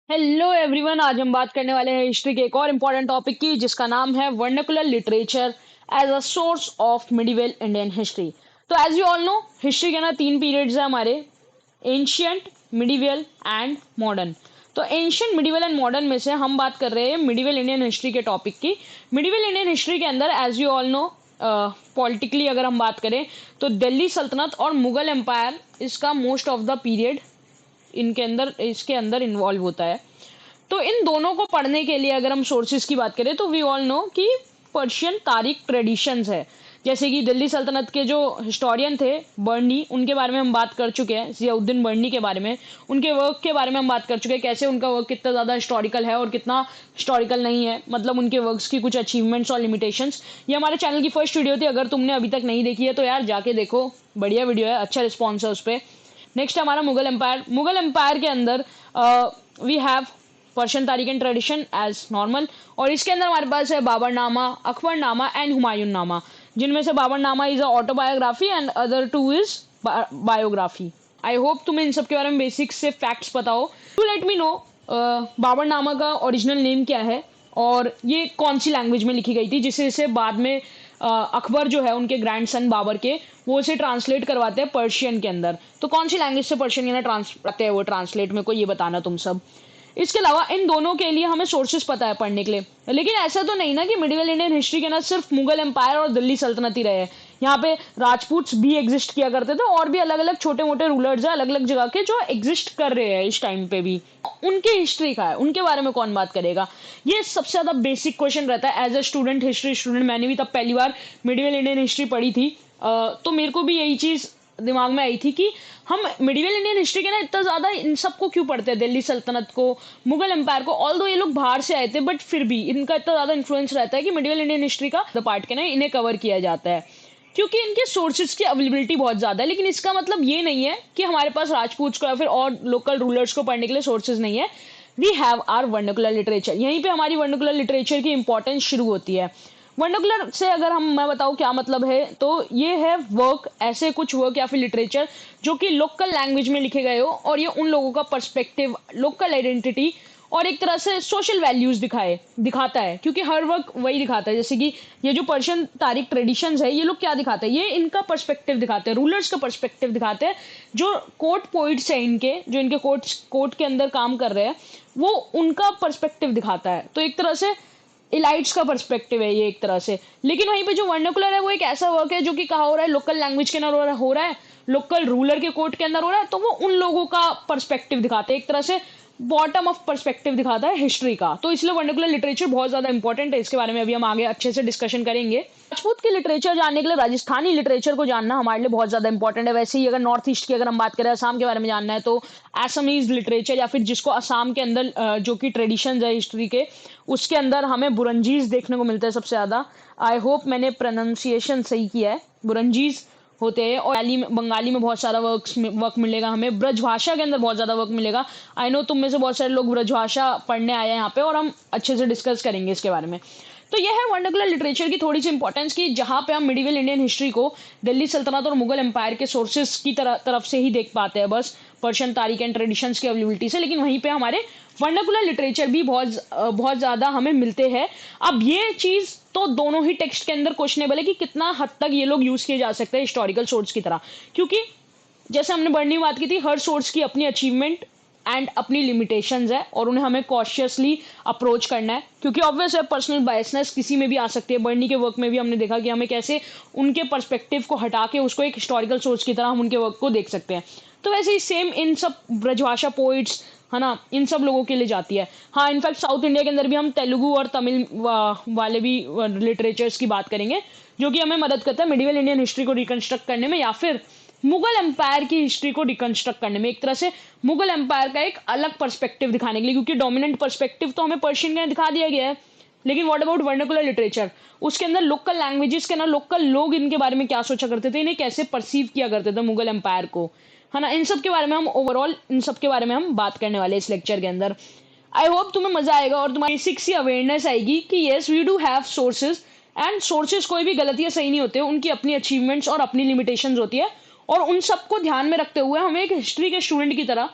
Hello everyone, आज हम बात करने वाले हैं हिस्ट्री के एक और इम्पॉर्टेंट टॉपिक की, जिसका नाम है vernacular literature as a source of medieval Indian history. तो as you all know, history के ना तीन पीरियड्स हैं हमारे: एंशियंट, मिडिवल एंड मॉडर्न। तो एंशियंट, मिडिवल एंड मॉडर्न में से हम बात कर रहे हैं मिडिवल इंडियन हिस्ट्री के टॉपिक की। मिडिवल इंडियन हिस्ट्री के अंदर as you all know, politically अगर हम बात करें तो दिल्ली सल्तनत और मुगल एम्पायर इसका मोस्ट ऑफ द पीरियड इनके अंदर इसके अंदर इन्वॉल्व होता है। तो इन दोनों को पढ़ने के लिए अगर हम सोर्सेज की बात करें तो वी ऑल नो कि पर्शियन तारीख ट्रेडिशंस है। जैसे कि दिल्ली सल्तनत के जो हिस्टोरियन थे बर्नी, उनके बारे में हम बात कर चुके हैं, जियाउद्दीन बर्नी के बारे में, उनके वर्क के बारे में हम बात कर चुके हैं, कैसे उनका वर्क कितना ज़्यादा हिस्टोरिकल है और कितना हिस्टोरिकल नहीं है, मतलब उनके वर्क्स की कुछ अचीवमेंट्स और लिमिटेशंस। ये हमारे चैनल की फर्स्ट वीडियो थी, अगर तुमने अभी तक नहीं देखी है तो यार जाके देखो, बढ़िया वीडियो है, अच्छा रिस्पॉन्स है उस पर। नेक्स्ट हमारा मुगल एम्पायर। मुगल एम्पायर के अंदर वी हैव पर्शियन तारीख एंड ट्रेडिशन एज नॉर्मल, और इसके अंदर हमारे पास है बाबरनामा, अकबरनामा एंड हुमायूंनामा, जिनमें से Baburnama is a autobiography and other two is biography. I hope तुम्हें इन सब के बारे में बेसिक्स से फैक्ट्स पता हो। To let me know, Baburnama का ओरिजिनल नेम क्या है और ये कौन सी लैंग्वेज में लिखी गई थी, जिसे इसे बाद में अकबर जो है उनके ग्रैंडसन बाबर के, वो इसे ट्रांसलेट करवाते हैं पर्शियन के अंदर। तो कौन सी लैंग्वेज से पर्शियन के अंदर ट्रांसलेट है वो ट्रांसलेट में को ये बताना तुम सब। इसके अलावा इन दोनों के लिए हमें सोर्सेज पता है पढ़ने के लिए, लेकिन ऐसा तो नहीं ना कि मिडिवल इंडियन हिस्ट्री के ना सिर्फ मुगल एम्पायर और दिल्ली सल्तनत ही रहे हैं। यहाँ पे राजपूत्स भी एग्जिस्ट किया करते थे और भी अलग अलग छोटे मोटे रूलर्स हैं अलग अलग जगह के जो एग्जिस्ट कर रहे हैं इस टाइम पे भी। उनकी हिस्ट्री का है, उनके बारे में कौन बात करेगा? ये सबसे ज्यादा बेसिक क्वेश्चन रहता है as a student, history student. मैंने भी तब पहली बार मिडिवल इंडियन हिस्ट्री पढ़ी थी, तो मेरे को भी यही चीज दिमाग में आई थी कि हम मिडिवल इंडियन हिस्ट्री के ना इतना ज्यादा इन सबको क्यों पढ़ते हैं, दिल्ली सल्तनत को, मुगल एम्पायर को। ऑल दो ये लोग बाहर से आए थे, बट फिर भी इनका इतना ज्यादा इन्फ्लुएंस रहता है कि मिडिवल इंडियन हिस्ट्री का द पार्ट के ना इन्हें कवर किया जाता है, क्योंकि इनके सोर्सेज की अवेलेबिलिटी बहुत ज्यादा है। लेकिन इसका मतलब ये नहीं है कि हमारे पास राजपूत को या फिर और लोकल रूलर्स को पढ़ने के लिए सोर्सेज नहीं है। We have our vernacular literature. यहीं पे हमारी वर्नाकुलर लिटरेचर की इंपॉर्टेंस शुरू होती है। वर्नाकुलर से अगर मैं बताऊं क्या मतलब है, तो ये है वर्क, ऐसे कुछ वर्क या फिर लिटरेचर जो कि लोकल लैंग्वेज में लिखे गए हो, और ये उन लोगों का पर्सपेक्टिव, लोकल आइडेंटिटी और एक तरह से सोशल वैल्यूज दिखाता है, क्योंकि हर वर्क वही दिखाता है। जैसे कि ये जो पर्शियन तारीख ट्रेडिशंस है, ये लोग क्या दिखाते हैं, ये इनका पर्सपेक्टिव दिखाते हैं, रूलर्स का पर्सपेक्टिव दिखाते हैं। जो कोर्ट पोइट्स हैं इनके, जो इनके कोर्ट के अंदर काम कर रहे हैं, वो उनका पर्सपेक्टिव दिखाता है। तो एक तरह से इलाइट्स का पर्सपेक्टिव है ये एक तरह से। लेकिन वहीं पे जो वर्नाकुलर है वो एक ऐसा वर्क है जो कि कहा हो रहा है लोकल लैंग्वेज के अंदर हो रहा है, लोकल रूलर के कोर्ट के अंदर हो रहा है, तो वो उन लोगों का पर्सपेक्टिव दिखाते हैं, एक तरह से बॉटम ऑफ पर्सपेक्टिव दिखाता है हिस्ट्री का। तो इसलिए वर्नाकुलर लिटरेचर बहुत ज्यादा इंपॉर्टेंट है, इसके बारे में अभी हम आगे अच्छे से डिस्कशन करेंगे। राजपूत की लिटरेचर जानने के लिए राजस्थानी लिटरेचर को जानना हमारे लिए बहुत ज्यादा इंपॉर्टेंट है। वैसे ही अगर नॉर्थ ईस्ट की अगर हम बात करें, असम के बारे में जानना है, तो असमीज लिटरेचर, या फिर जिसको असम के अंदर जो कि ट्रेडिशन है हिस्ट्री के, उसके अंदर हमें बुरंजीज देखने को मिलता है सबसे ज्यादा। आई होप मैंने प्रोनाउंसिएशन सही किया है, बुरंजीज होते हैं। और बंगाली में बहुत सारा वर्क मिलेगा हमें, ब्रजभाषा के अंदर बहुत ज्यादा वर्क मिलेगा। आई नो तुम में से बहुत सारे लोग ब्रजभाषा पढ़ने आए हैं यहाँ पे, और हम अच्छे से डिस्कस करेंगे इसके बारे में। तो यह है वर्नाकुलर लिटरेचर की थोड़ी सी इंपॉर्टेंस, की जहां पे हम मिडिवल इंडियन हिस्ट्री को दिल्ली सल्तनत और मुगल एम्पायर के सोर्सेज की तरफ से ही देख पाते हैं, बस पर्शियन तारीख एंड ट्रेडिशंस की अवेलेबिलिटी से। लेकिन वहीं पे हमारे वर्नाकुलर लिटरेचर भी बहुत ज्यादा हमें मिलते हैं। अब ये चीज तो दोनों ही टेक्स्ट के अंदर क्वेश्चनेबल है कि कितना हद तक ये लोग यूज किए जा सकते हैं हिस्टोरिकल सोर्स की तरह, क्योंकि जैसे हमने बढ़ने की बात की थी, हर सोर्स की अपनी अचीवमेंट एंड अपनी लिमिटेशंस है, और उन्हें हमें कॉशियसली अप्रोच करना है, क्योंकि ऑब्वियस है पर्सनल बायसनेस किसी में भी आ सकती है। बर्नी के वर्क में भी हमने देखा कि हमें कैसे उनके पर्सपेक्टिव को हटा के उसको एक हिस्टोरिकल सोर्स की तरह हम उनके वर्क को देख सकते हैं। तो वैसे ही सेम इन सब ब्रजभाषा पोइट्स है ना, इन सब लोगों के लिए जाती है। हाँ, इनफैक्ट साउथ इंडिया के अंदर भी हम तेलुगु और तमिल वाले भी लिटरेचर्स की बात करेंगे, जो कि हमें मदद करता है मिडिवल इंडियन हिस्ट्री को रिकंस्ट्रक्ट करने में, या फिर मुगल एम्पायर की हिस्ट्री को रिकंस्ट्रक्ट करने में। एक तरह से मुगल एम्पायर का एक अलग पर्सपेक्टिव दिखाने के लिए, क्योंकि डोमिनेंट पर्सपेक्टिव तो हमें पर्शियन का दिखा दिया गया है, लेकिन व्हाट अबाउट वर्नाकुलर लिटरेचर, उसके अंदर लोकल लैंग्वेजेस के ना, लोकल लोग इनके बारे में क्या सोचा करते थे, इन्हें कैसे परसीव किया करते थे मुगल एम्पायर को, है ना। इन सब के बारे में हम ओवरऑल इन सब के बारे में हम बात करने वाले इस लेक्चर के अंदर। आई होप तुम्हें मजा आएगा और तुम्हारी बेसिक सी अवेयरनेस आएगी कि yes we do have sources, and sources कोई भी गलत या सही नहीं होते, उनकी अपनी अचीवमेंट्स और अपनी लिमिटेशंस होती है। और उन सबको ध्यान में रखते हुए हमें एक हिस्ट्री के स्टूडेंट की तरह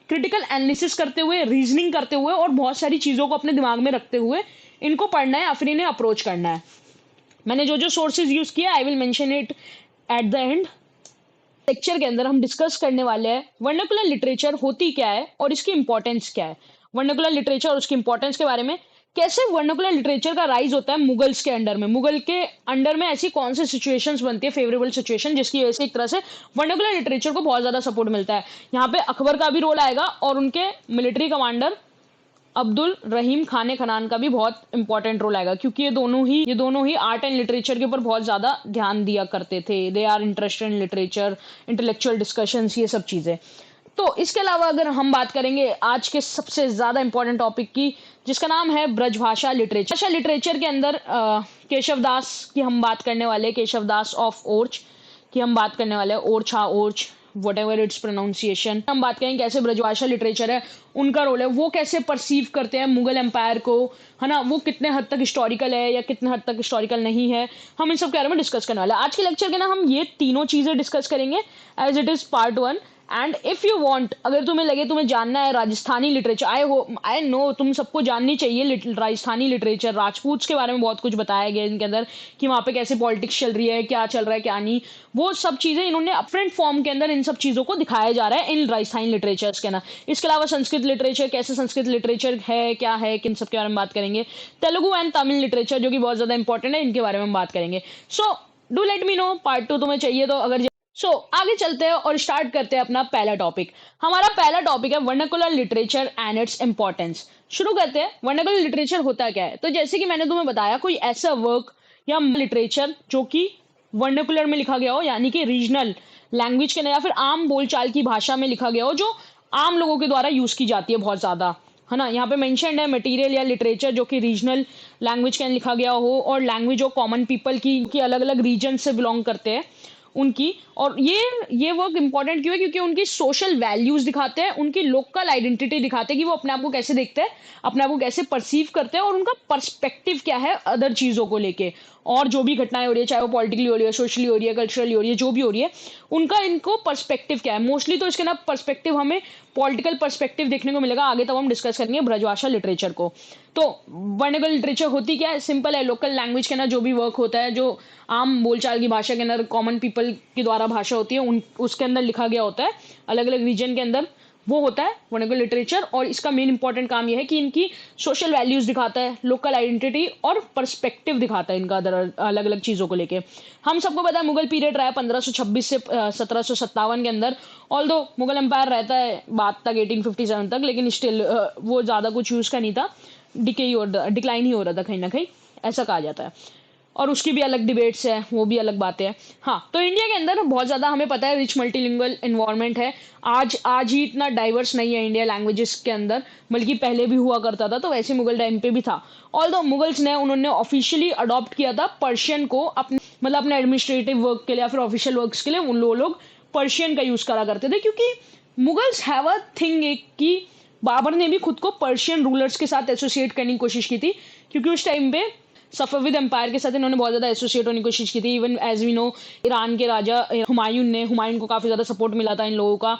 क्रिटिकल एनालिसिस करते हुए, रीजनिंग करते हुए और बहुत सारी चीज़ों को अपने दिमाग में रखते हुए इनको पढ़ना है या फिर इन्हें अप्रोच करना है। मैंने जो जो सोर्सेज यूज़ किया I will mention it at the end. Lecture के अंदर हम डिस्कस करने वाले हैं वर्नाकुलर लिटरेचर होती क्या है और इसकी इंपॉर्टेंस क्या है, वर्नाकुलर लिटरेचर और उसकी इंपॉर्टेंस के बारे में, कैसे वर्नाकुलर लिटरेचर का राइज होता है मुगल्स के अंडर में, मुगल के अंडर में ऐसी कौन सी सिचुएशंस बनती है, फेवरेबल सिचुएशन, जिसकी वजह से एक तरह से वर्नाकुलर लिटरेचर को बहुत ज्यादा सपोर्ट मिलता है। यहाँ पे अकबर का भी रोल आएगा और उनके मिलिट्री कमांडर अब्दुल रहीम खाने खनान का भी बहुत इंपॉर्टेंट रोल आएगा, क्योंकि ये दोनों ही आर्ट एंड लिटरेचर के ऊपर बहुत ज्यादा ध्यान दिया करते थे। They are interested in literature, intellectual discussions, ये सब चीजें। तो इसके अलावा अगर हम बात करेंगे आज के सबसे ज्यादा इंपॉर्टेंट टॉपिक की, जिसका नाम है ब्रजभाषा लिटरेचर। भाषा लिटरेचर के अंदर केशव दास की हम बात करने वाले, केशव दास ऑफ ओर्च की हम बात करने वाले हैं, ओर्छ, हाँ ओर्छ, वट एवर इट्स प्रोनाउंसिएशन। हम बात करेंगे कैसे ब्रजभाषा लिटरेचर है, उनका रोल है, वो कैसे परसीव करते हैं मुगल एम्पायर को, है ना, वो कितने हद तक हिस्टोरिकल है या कितने हद तक हिस्टोरिकल नहीं है, हम इन सब के बारे में डिस्कस करने वाले हैं आज के लेक्चर के ना। हम ये तीनों चीजें डिस्कस करेंगे as it is part 1। And if you want, अगर तुम्हें लगे तुम्हें जानना है राजस्थानी लिटरेचर, आई नो तुम सबको जाननी चाहिए राजस्थानी लिटरेचर, राजपूत के बारे में बहुत कुछ बताया गया इनके अंदर कि वहां पे कैसे पॉलिटिक्स चल रही है, क्या चल रहा है क्या नहीं, वो सब चीजें इन्होंने अपफ्रंट फॉर्म के अंदर इन सब चीजों को दिखाया जा रहा है इन राजस्थानी लिटरेचर्स के ना। इसके अलावा संस्कृत लिटरेचर, कैसे संस्कृत लिटरेचर है क्या है, किन सब के बारे में बात करेंगे। तेलुगु एंड तमिल लिटरेचर जो कि बहुत ज्यादा इंपॉर्टेंट है, इनके बारे में हम बात करेंगे। So do let me no part 2 तुम्हें चाहिए तो। अगर आगे चलते हैं और स्टार्ट करते हैं अपना पहला टॉपिक। हमारा पहला टॉपिक है vernacular literature and its importance. शुरू करते हैं, वर्नाकुलर लिटरेचर होता क्या है। तो जैसे कि मैंने तुम्हें बताया, कोई ऐसा वर्क या लिटरेचर जो कि वर्नाकुलर में लिखा गया हो, यानी कि रीजनल लैंग्वेज के या फिर आम बोलचाल की भाषा में लिखा गया हो, जो आम लोगों के द्वारा यूज की जाती है बहुत ज्यादा, है ना। यहाँ पे मेंशन्ड है मटेरियल या लिटरेचर जो कि रीजनल लैंग्वेज के लिखा गया हो और लैंग्वेज ऑफ कॉमन पीपल की अलग अलग रीजन से बिलोंग करते हैं उनकी। और ये वर्क इंपॉर्टेंट क्यों है, क्योंकि उनकी सोशल वैल्यूज दिखाते हैं, उनकी लोकल आइडेंटिटी दिखाते हैं कि वो अपने आप को कैसे देखते हैं, अपने आप को कैसे परसीव करते हैं और उनका पर्सपेक्टिव क्या है अदर चीजों को लेके, और जो भी घटनाएं हो रही है, चाहे वो पॉलिटिकली हो रही है, सोशली हो रही है, कल्चरली हो रही है, जो भी हो रही है, उनका इनको पर्सपेक्टिव क्या है। मोस्टली तो इसके ना पर्सपेक्टिव हमें पॉलिटिकल पर्सपेक्टिव देखने को मिलेगा, आगे तब हम डिस्कस करेंगे ब्रजभाषा लिटरेचर को। तो वर्नाकुलर लिटरेचर होती क्या है, सिंपल है, लोकल लैंग्वेज के ना जो भी वर्क होता है, जो आम बोलचाल की भाषा के अंदर कॉमन पीपल के द्वारा भाषा होती है, उसके अंदर लिखा गया होता है अलग अलग रीजन के अंदर, वो होता है वर्नाकुलर लिटरेचर। और इसका मेन इंपॉर्टेंट काम यह है कि इनकी सोशल वैल्यूज दिखाता है, लोकल आइडेंटिटी और पर्सपेक्टिव दिखाता है इनका अलग अलग चीजों को लेके। हम सबको पता है मुगल पीरियड रहा है 1526 से 1757 के अंदर। ऑल्दो मुगल एम्पायर रहता है बात तक 1857 तक, लेकिन स्टिल वो ज्यादा कुछ यूज का नहीं था, डिक्लाइन ही हो रहा था कहीं ना कहीं, ऐसा कहा जाता है। और उसकी भी अलग डिबेट्स है, वो भी अलग बातें हैं। हाँ, तो इंडिया के अंदर बहुत ज़्यादा हमें पता है रिच मल्टीलिंगुअल इन्वायरमेंट है। आज ही इतना डाइवर्स नहीं है इंडिया लैंग्वेजेस के अंदर, बल्कि पहले भी हुआ करता था, तो वैसे मुगल टाइम पे भी था। ऑल्दो मुगल्स ने उन्होंने ऑफिशियली अडॉप्ट किया था पर्शियन को, अपने एडमिनिस्ट्रेटिव वर्क के लिए या फिर ऑफिशियल वर्क्स के लिए उन लोग पर्शियन का यूज करा करते थे, क्योंकि मुगल्स हैव अ थिंग एक कि बाबर ने भी खुद को पर्शियन रूलर्स के साथ एसोसिएट करने की कोशिश की थी, क्योंकि उस टाइम पे सफविद एम्पायर के साथ इन्होंने बहुत ज्यादा एसोसिएट होने की कोशिश की थी। Even as we know, Iran के राजा हुमायूं को काफी ज्यादा सपोर्ट मिला था इन लोगों का,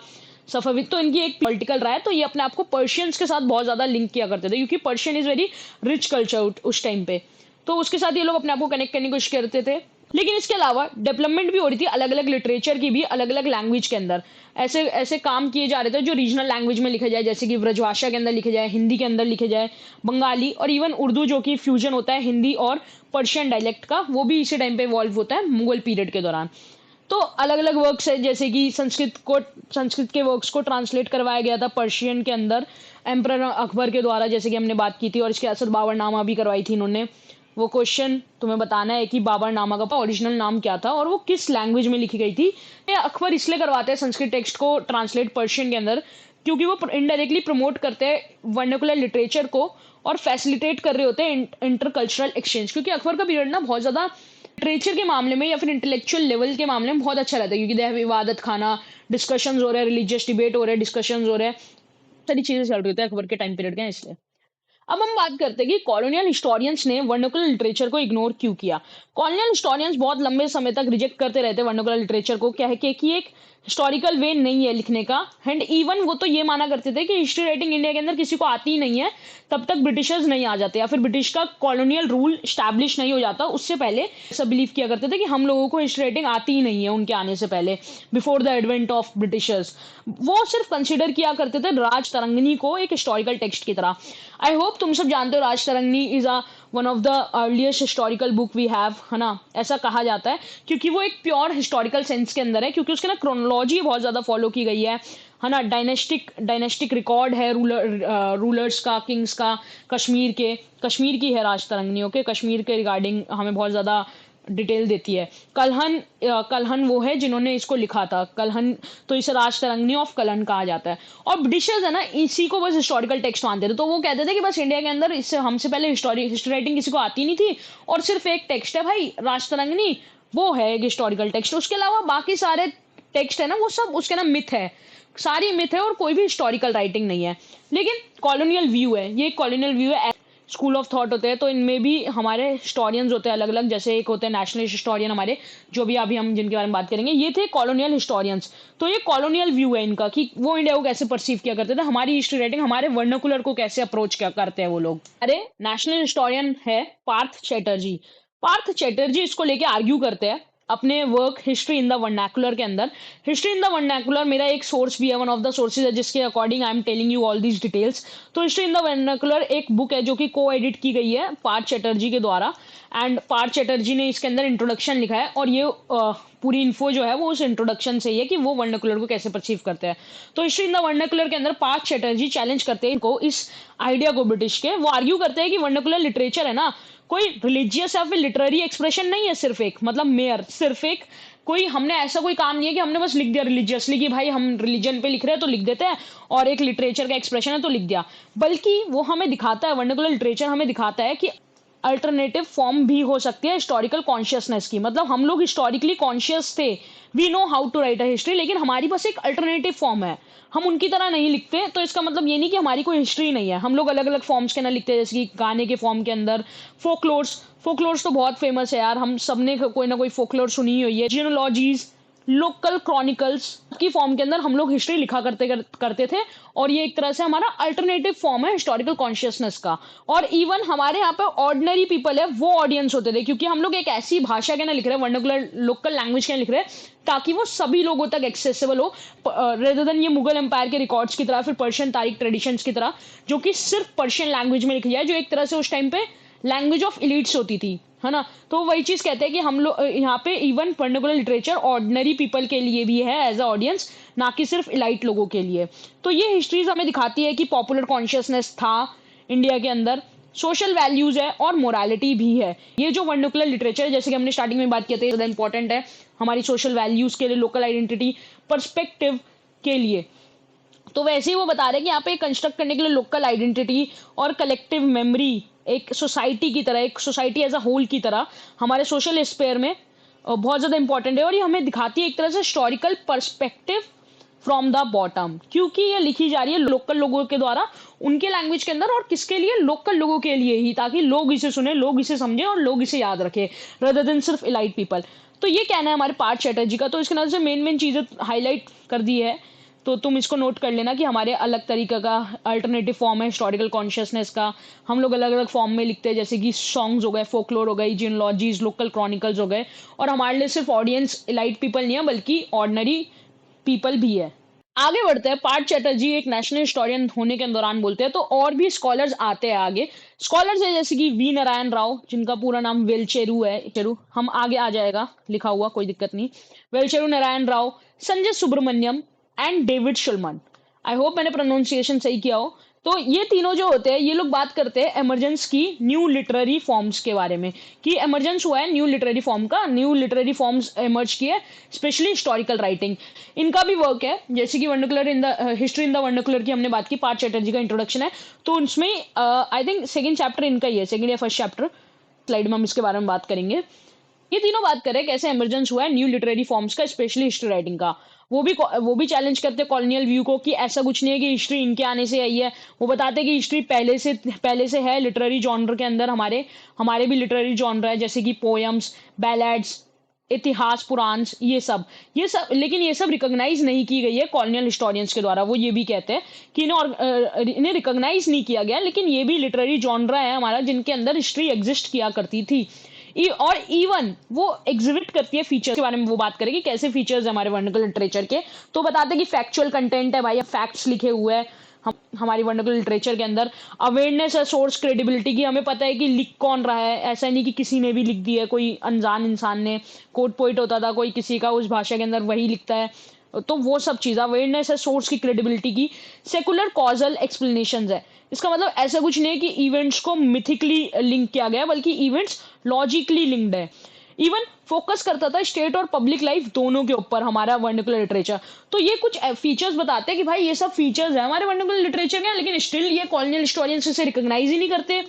सफविद। तो इनकी एक पॉलिटिकल राय, तो ये अपने आप को पर्शियंस के साथ बहुत ज्यादा लिंक किया करते थे, क्योंकि Persian is very rich culture उस टाइम पे, तो उसके साथ ये लोग अपने आप को कनेक्ट करने की कोशिश करते थे। लेकिन इसके अलावा डेवलपमेंट भी हो रही थी अलग अलग लिटरेचर की भी, अलग अलग लैंग्वेज के अंदर ऐसे ऐसे काम किए जा रहे थे जो रीजनल लैंग्वेज में लिखे जाए, जैसे कि ब्रजभाषा के अंदर लिखे जाए, हिंदी के अंदर लिखे जाए, बंगाली और इवन उर्दू, जो कि फ्यूजन होता है हिंदी और पर्शियन डायलेक्ट का, वो भी इसी टाइम पे इवॉल्व होता है मुगल पीरियड के दौरान। तो अलग अलग वर्क्स है, जैसे कि संस्कृत के वर्क्स को ट्रांसलेट करवाया गया था पर्शियन के अंदर एम्परर अकबर के द्वारा, जैसे कि हमने बात की थी, और इसके असद बाबरनामा भी करवाई थी इन्होंने। वो क्वेश्चन तुम्हें बताना है कि बाबरनामा का ओरिजिनल नाम क्या था और वो किस लैंग्वेज में लिखी गई थी। ये अकबर इसलिए करवाते हैं संस्कृत टेक्स्ट को ट्रांसलेट पर्शियन के अंदर, क्योंकि वो इनडायरेक्टली प्रमोट करते हैं वर्नाकुलर लिटरेचर को और फैसिलिटेट कर रहे होते हैं इंटरकल्चरल एक्सचेंज। क्योंकि अकबर का पीरियड ना बहुत ज्यादा लिटरेचर के मामले में या फिर इंटेलेक्चुअल लेवल के मामले में बहुत अच्छा रहता है, क्योंकि दे हैव इबादत खाना, डिस्कशंस हो रहे हैं, रिलीजियस डिबेट हो रहे हैं, डिस्कशंस हो रहे हैं, सारी चीजें चल रही होती है अकबर के टाइम पीरियड के, इसलिए। अब हम बात करते हैं कि कॉलोनियल हिस्टोरियंस ने वर्नाकुलर लिटरेचर को इग्नोर क्यों किया। कॉलोनियल हिस्टोरियंस बहुत लंबे समय तक रिजेक्ट करते रहते वर्नाकुलर लिटरेचर को, क्या है कि एक हिस्टोरिकल वे नहीं है लिखने का। एंड इवन वो तो ये माना करते थे कि हिस्ट्री राइटिंग इंडिया के अंदर किसी को आती ही नहीं है तब तक ब्रिटिशर्स नहीं आ जाते या फिर ब्रिटिश का कॉलोनियल रूल स्टैब्लिश नहीं हो जाता, उससे पहले ऐसा बिलीव किया करते थे कि हम लोगों को हिस्ट्री राइटिंग आती ही नहीं है उनके आने से पहले, before the advent of Britishers. वो सिर्फ कंसिडर किया करते थे राज तरंगिणी को एक हिस्टोरिकल टेक्स्ट की तरह। आई होप तुम सब जानते हो Rajatarangini is a one of the earliest historical book we have, है ना, ऐसा कहा जाता है क्योंकि वो एक प्योर हिस्टोरिकल सेंस के अंदर है, क्योंकि उसके ना क्रोनोलॉजी बहुत ज्यादा फॉलो की गई है ना, डायनेस्टिक रिकॉर्ड है रूलर्स का, किंग्स का, कश्मीर की है राज तरंगिणी, ओके, कश्मीर के रिगार्डिंग हमें बहुत ज्यादा डिटेल देती है। कलहन वो है जिन्होंने इसको लिखा था, कलहन, तो इसे राज तरंगिणी ऑफ कलहन कहा जाता है। और ब्रिटिशर्स है ना इसी को बस हिस्टोरिकल टेक्स्ट मानते थे, तो वो कहते थे कि बस इंडिया के अंदर इससे हमसे पहले हिस्ट्री राइटिंग किसी को आती नहीं थी और सिर्फ एक टेक्स्ट है भाई राज तरंगिणी, वो है एक हिस्टोरिकल टेक्स्ट। उसके अलावा बाकी सारे टेक्स्ट है ना वो सब उसके ना मिथ है, सारी मिथ है और कोई भी हिस्टोरिकल राइटिंग नहीं है। लेकिन कॉलोनियल व्यू है, ये कॉलोनियल व्यू है, स्कूल ऑफ थॉट होते हैं, तो इनमें भी हमारे हिस्टोरियंस होते हैं अलग अलग, जैसे एक होते हैं नेशनलिस्ट हिस्टोरियन हमारे, जो भी अभी हम जिनके बारे में बात करेंगे, ये थे कॉलोनियल हिस्टोरियंस। तो ये कॉलोनियल व्यू है इनका कि वो इंडिया को कैसे परसीव किया करते थे, हमारी हिस्ट्री राइटिंग, हमारे वर्नाकुलर को कैसे अप्रोच क्या करते हैं वो लोग। अरे नेशनल हिस्टोरियन है पार्थ चैटर्जी। पार्थ चैटर्जी इसको लेके आर्ग्यू करते हैं अपने work history in the vernacular के अंदर। हिस्ट्री इन द वर्नाकुलर मेरा एक सोर्स भी है, वन ऑफ द सोर्सेज है जिसके according I am telling you all these details. तो हिस्ट्री इन द वर्नाकुलर एक बुक है जो कि को एडिट की गई है पार्थ चैटर्जी के द्वारा, एंड पार्थ चैटर्जी ने इसके अंदर इंट्रोडक्शन लिखा है, और ये पूरी इन्फो जो है वो उस इंट्रोडक्शन से ही है कि वो वर्नाकुलर को कैसे परसीव करते हैं। तो हिस्ट्री इन द वर्नाकुलर के अंदर पार्थ चैटर्जी चैलेंज करते हैं इनको, इस आइडिया को ब्रिटिश के। वो आर्ग्यू करते हैं कि वर्नाकुलर लिटरेचर है ना कोई रिलीजियस या फिर लिटरेरी एक्सप्रेशन नहीं है, सिर्फ एक, मतलब मेयर, सिर्फ एक, कोई हमने ऐसा कोई काम नहीं है कि हमने बस लिख दिया रिलीजियसली कि भाई हम रिलीजन पे लिख रहे हैं तो लिख देते हैं, और एक लिटरेचर का एक्सप्रेशन है तो लिख दिया, बल्कि वो हमें दिखाता है, वर्नाकुलर लिटरेचर हमें दिखाता है कि अल्टरनेटिव फॉर्म भी हो सकती है हिस्टोरिकल कॉन्शियसनेस की। मतलब हम लोग हिस्टोरिकली कॉन्शियस थे, we know how to write a history, लेकिन हमारी बस एक अल्टरनेटिव फॉर्म है, हम उनकी तरह नहीं लिखते। तो इसका मतलब ये नहीं कि हमारी कोई हिस्ट्री नहीं है, हम लोग अलग अलग फॉर्म्स के अंदर लिखते हैं, जैसे कि गाने के फॉर्म के अंदर फोकलोर्स तो बहुत फेमस है यार, हम सबने कोई ना कोई फोकलोर सुनी हुई है, जियोलॉजीज, लोकल क्रॉनिकल्स की फॉर्म के अंदर हम लोग हिस्ट्री लिखा करते थे, और ये एक तरह से हमारा अल्टरनेटिव फॉर्म है हिस्टोरिकल कॉन्शियसनेस का। और इवन हमारे यहाँ पे ऑर्डिनरी पीपल है वो ऑडियंस होते थे, क्योंकि हम लोग एक ऐसी भाषा के ना लिख रहे हैं, वर्नाकुलर लोकल लैंग्वेज के ना लिख रहे हैं, ताकि वो सभी लोगों तक एक्सेसिबल हो, रेदर देन ये मुगल एम्पायर के रिकॉर्ड्स की तरह, फिर पर्शियन तारीख ट्रेडिशंस की तरह, जो कि सिर्फ पर्शियन लैंग्वेज में लिखी जाए, जो एक तरह से उस टाइम पे लैंग्वेज ऑफ इलीट्स होती थी, है ना। तो वही चीज कहते हैं कि हम लोग यहाँ पे even vernacular literature ordinary people के लिए भी है एज अ ऑडियंस, ना कि सिर्फ इलाइट लोगों के लिए। तो ये हिस्ट्रीज हमें दिखाती है कि पॉपुलर कॉन्शियसनेस था इंडिया के अंदर, सोशल वैल्यूज है और मोरालिटी भी है। ये जो वर्नाकुलर लिटरेचर है, जैसे कि हमने स्टार्टिंग में बात किया था, ज्यादा इंपॉर्टेंट है हमारी सोशल वैल्यूज के लिए, लोकल आइडेंटिटी, पर्सपेक्टिव के लिए। तो वैसे ही वो बता रहे हैं कि यहाँ पे कंस्ट्रक्ट करने के लिए लोकल आइडेंटिटी और कलेक्टिव मेमोरी, एक सोसाइटी की तरह, एक सोसाइटी एज अ होल की तरह हमारे सोशल स्पेयर में बहुत ज़्यादा इंपॉर्टेंट है। और ये हमें दिखाती है एक तरह से historical perspective from the bottom, क्योंकि ये लिखी जा रही है लोकल लोगों के द्वारा, उनके लैंग्वेज के अंदर, और किसके लिए, लोकल लोगों के लिए ही, ताकि लोग इसे सुने, लोग इसे समझें और लोग इसे याद रखें, रेदर देन सिर्फ इलाइट पीपल। तो ये कहना है हमारे पार्थ चैटर्जी का। तो इसके नाम से मेन चीज़ें हाईलाइट कर दी है, तो तुम इसको नोट कर लेना कि हमारे अलग तरीके का अल्टरनेटिव फॉर्म है हिस्टोरिकल कॉन्शियसनेस का, हम लोग अलग अलग फॉर्म में लिखते हैं, जैसे कि सॉन्ग्स हो गए, फोकलोर हो गई, जियोलॉजीज, लोकल क्रॉनिकल्स हो गए, और हमारे लिए सिर्फ ऑडियंस इलाइट पीपल नहीं है बल्कि ऑर्डिनरी पीपल भी है। आगे बढ़ते हैं, पार्थ चैटर्जी एक नेशनल हिस्टोरियन होने के दौरान बोलते हैं, तो और भी स्कॉलर्स आते हैं आगे। स्कॉलर्स है जैसे कि वी नारायण राव, जिनका पूरा नाम वेलचेरू है, चेरू हम आगे आ जाएगा लिखा हुआ, कोई दिक्कत नहीं, Velcheru Narayana Rao, Sanjay Subrahmanyam and David Shulman. I hope मैंने प्रोनाउंसिएशन सही किया हो। तो ये तीनों जो होते हैं, ये लोग बात करते हैं एमरजेंस की न्यू लिटरेरी फॉर्म्स के बारे में, कि एमरजेंस हुआ है न्यू लिटरेरी फॉर्म का, न्यू लिटरेरी फॉर्म्स एमर्ज किए, स्पेशली हिस्टोरिकल राइटिंग। इनका भी वर्क है, जैसे कि vernacular in the history in the vernacular की हमने बात की, पार्थ चैटर्जी का इंट्रोडक्शन है, तो उसमें आई थिंक सेकंड चैप्टर इनका ही है, सेकंड या फर्स्ट चैप्टर, स्लाइड में हम इसके बारे में बात करेंगे। ये तीनों बात करें कैसे इमरजेंस हुआ है न्यू लिटरेरी फॉर्म्स का, स्पेशली हिस्ट्री राइटिंग का। वो भी चैलेंज करते हैं कॉलोनियल व्यू को, कि ऐसा कुछ नहीं है कि हिस्ट्री इनके आने से आई है। वो बताते हैं कि हिस्ट्री पहले से है लिटरेरी जॉनर के अंदर, हमारे भी लिटरेरी जॉनर है, जैसे कि पोएम्स, बैलेड्स, इतिहास पुराण ये सब लेकिन ये सब रिकॉग्नाइज नहीं की गई है कॉलोनियल हिस्टोरियंस के द्वारा। वो ये भी कहते हैं कि इन्हें रिकॉग्नाइज नहीं किया गया, लेकिन ये भी लिटरेरी जॉनरा है हमारा जिनके अंदर हिस्ट्री एग्जिस्ट किया करती थी। और इवन वो एग्जिबिट करती है फीचर्स के बारे में। वो बात करेगी कैसे फीचर्स है हमारे वर्नाकुलर लिटरेचर के, तो बताते हैं कि फैक्चुअल कंटेंट है भाई, फैक्ट्स लिखे हुए हैं हमारी वर्नाकुलर लिटरेचर के अंदर। अवेयरनेस है सोर्स क्रेडिबिलिटी की, हमें पता है कि लिख कौन रहा है, ऐसा नहीं कि किसी ने भी लिख दिया है, कोई अनजान इंसान ने। कोट पोइट होता था कोई किसी का, उस भाषा के अंदर वही लिखता है, तो वो सब चीज़ अवेयरनेस है सोर्स की क्रेडिबिलिटी की। सेकुलर कॉजल एक्सप्लेनेशन है, इसका मतलब ऐसा कुछ नहीं है कि इवेंट्स को मिथिकली लिंक किया गया, बल्कि इवेंट्स लॉजिकली लिंक्ड है। इवन फोकस करता था स्टेट और पब्लिक लाइफ दोनों के ऊपर हमारा वर्नाकुलर लिटरेचर। तो ये कुछ फीचर्स बताते हैं कि भाई ये सब फीचर्स है हमारे वर्नाकुलर लिटरेचर के, लेकिन स्टिल ये कॉलोनियल हिस्टोरियंस इसे रिकॉग्नाइज ही नहीं करते।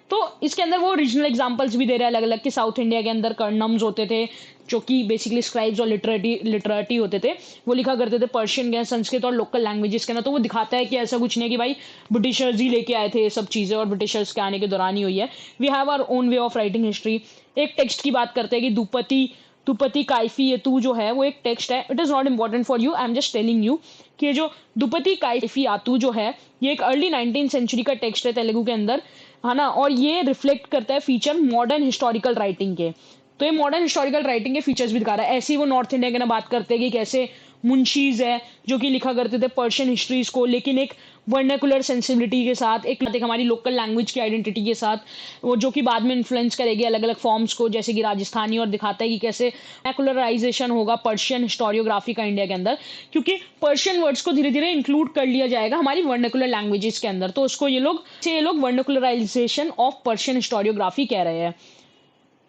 तो इसके अंदर वो रीजनल एग्जांपल्स भी दे रहे हैं अलग अलग, कि साउथ इंडिया के अंदर कर्नम्स होते थे जो कि बेसिकली स्क्राइब्स और लिटरेटी होते थे, वो लिखा करते थे पर्शियन के, संस्कृत और लोकल लैंग्वेजेस के ना। तो वो दिखाता है कि ऐसा कुछ नहीं है कि भाई ब्रिटिशर्स ही लेके आए थे ये सब चीज़ें और ब्रिटिशर्स के आने के दौरान ही हुई है। We have our own way of writing history. एक टेक्स्ट की बात करते हैं कि दुपति काइफी ये तू जो है वो एक टेक्स्ट है। It is not important for you, I am just telling you कि ये जो दुपति काइफी आतू जो है ये एक अर्ली 19th सेंचुरी का टेक्स्ट है तेलुगु के अंदर, है ना। और ये रिफ्लेक्ट करता है फीचर मॉडर्न हिस्टोरिकल राइटिंग के। तो ये मॉडर्न हिस्टोरिकल राइटिंग के फीचर्स भी दिखा रहा है। ऐसे ही वो नॉर्थ इंडिया के ना बात करते हैं कि कैसे मुंशीज है जो कि लिखा करते थे पर्शियन हिस्ट्रीज को, लेकिन एक वर्नाकुलर सेंसिबिलिटी के साथ, एक हमारी लोकल लैंग्वेज की आइडेंटिटी के साथ, वो जो कि बाद में इन्फ्लुएंस करेगी अलग अलग फॉर्म्स को, जैसे कि राजस्थानी, और दिखाता है कि कैसे वर्नाकुलराइजेशन होगा पर्शियन हिस्टोरियोग्राफी का इंडिया के अंदर, क्योंकि पर्शियन वर्ड्स को धीरे धीरे इंक्लूड कर लिया जाएगा हमारी वर्नाकुलर लैंग्वेजेस के अंदर। तो उसको ये लोग वर्नाकुलराइजेशन ऑफ पर्शियन हिस्टोरियोग्राफी कह रहे हैं।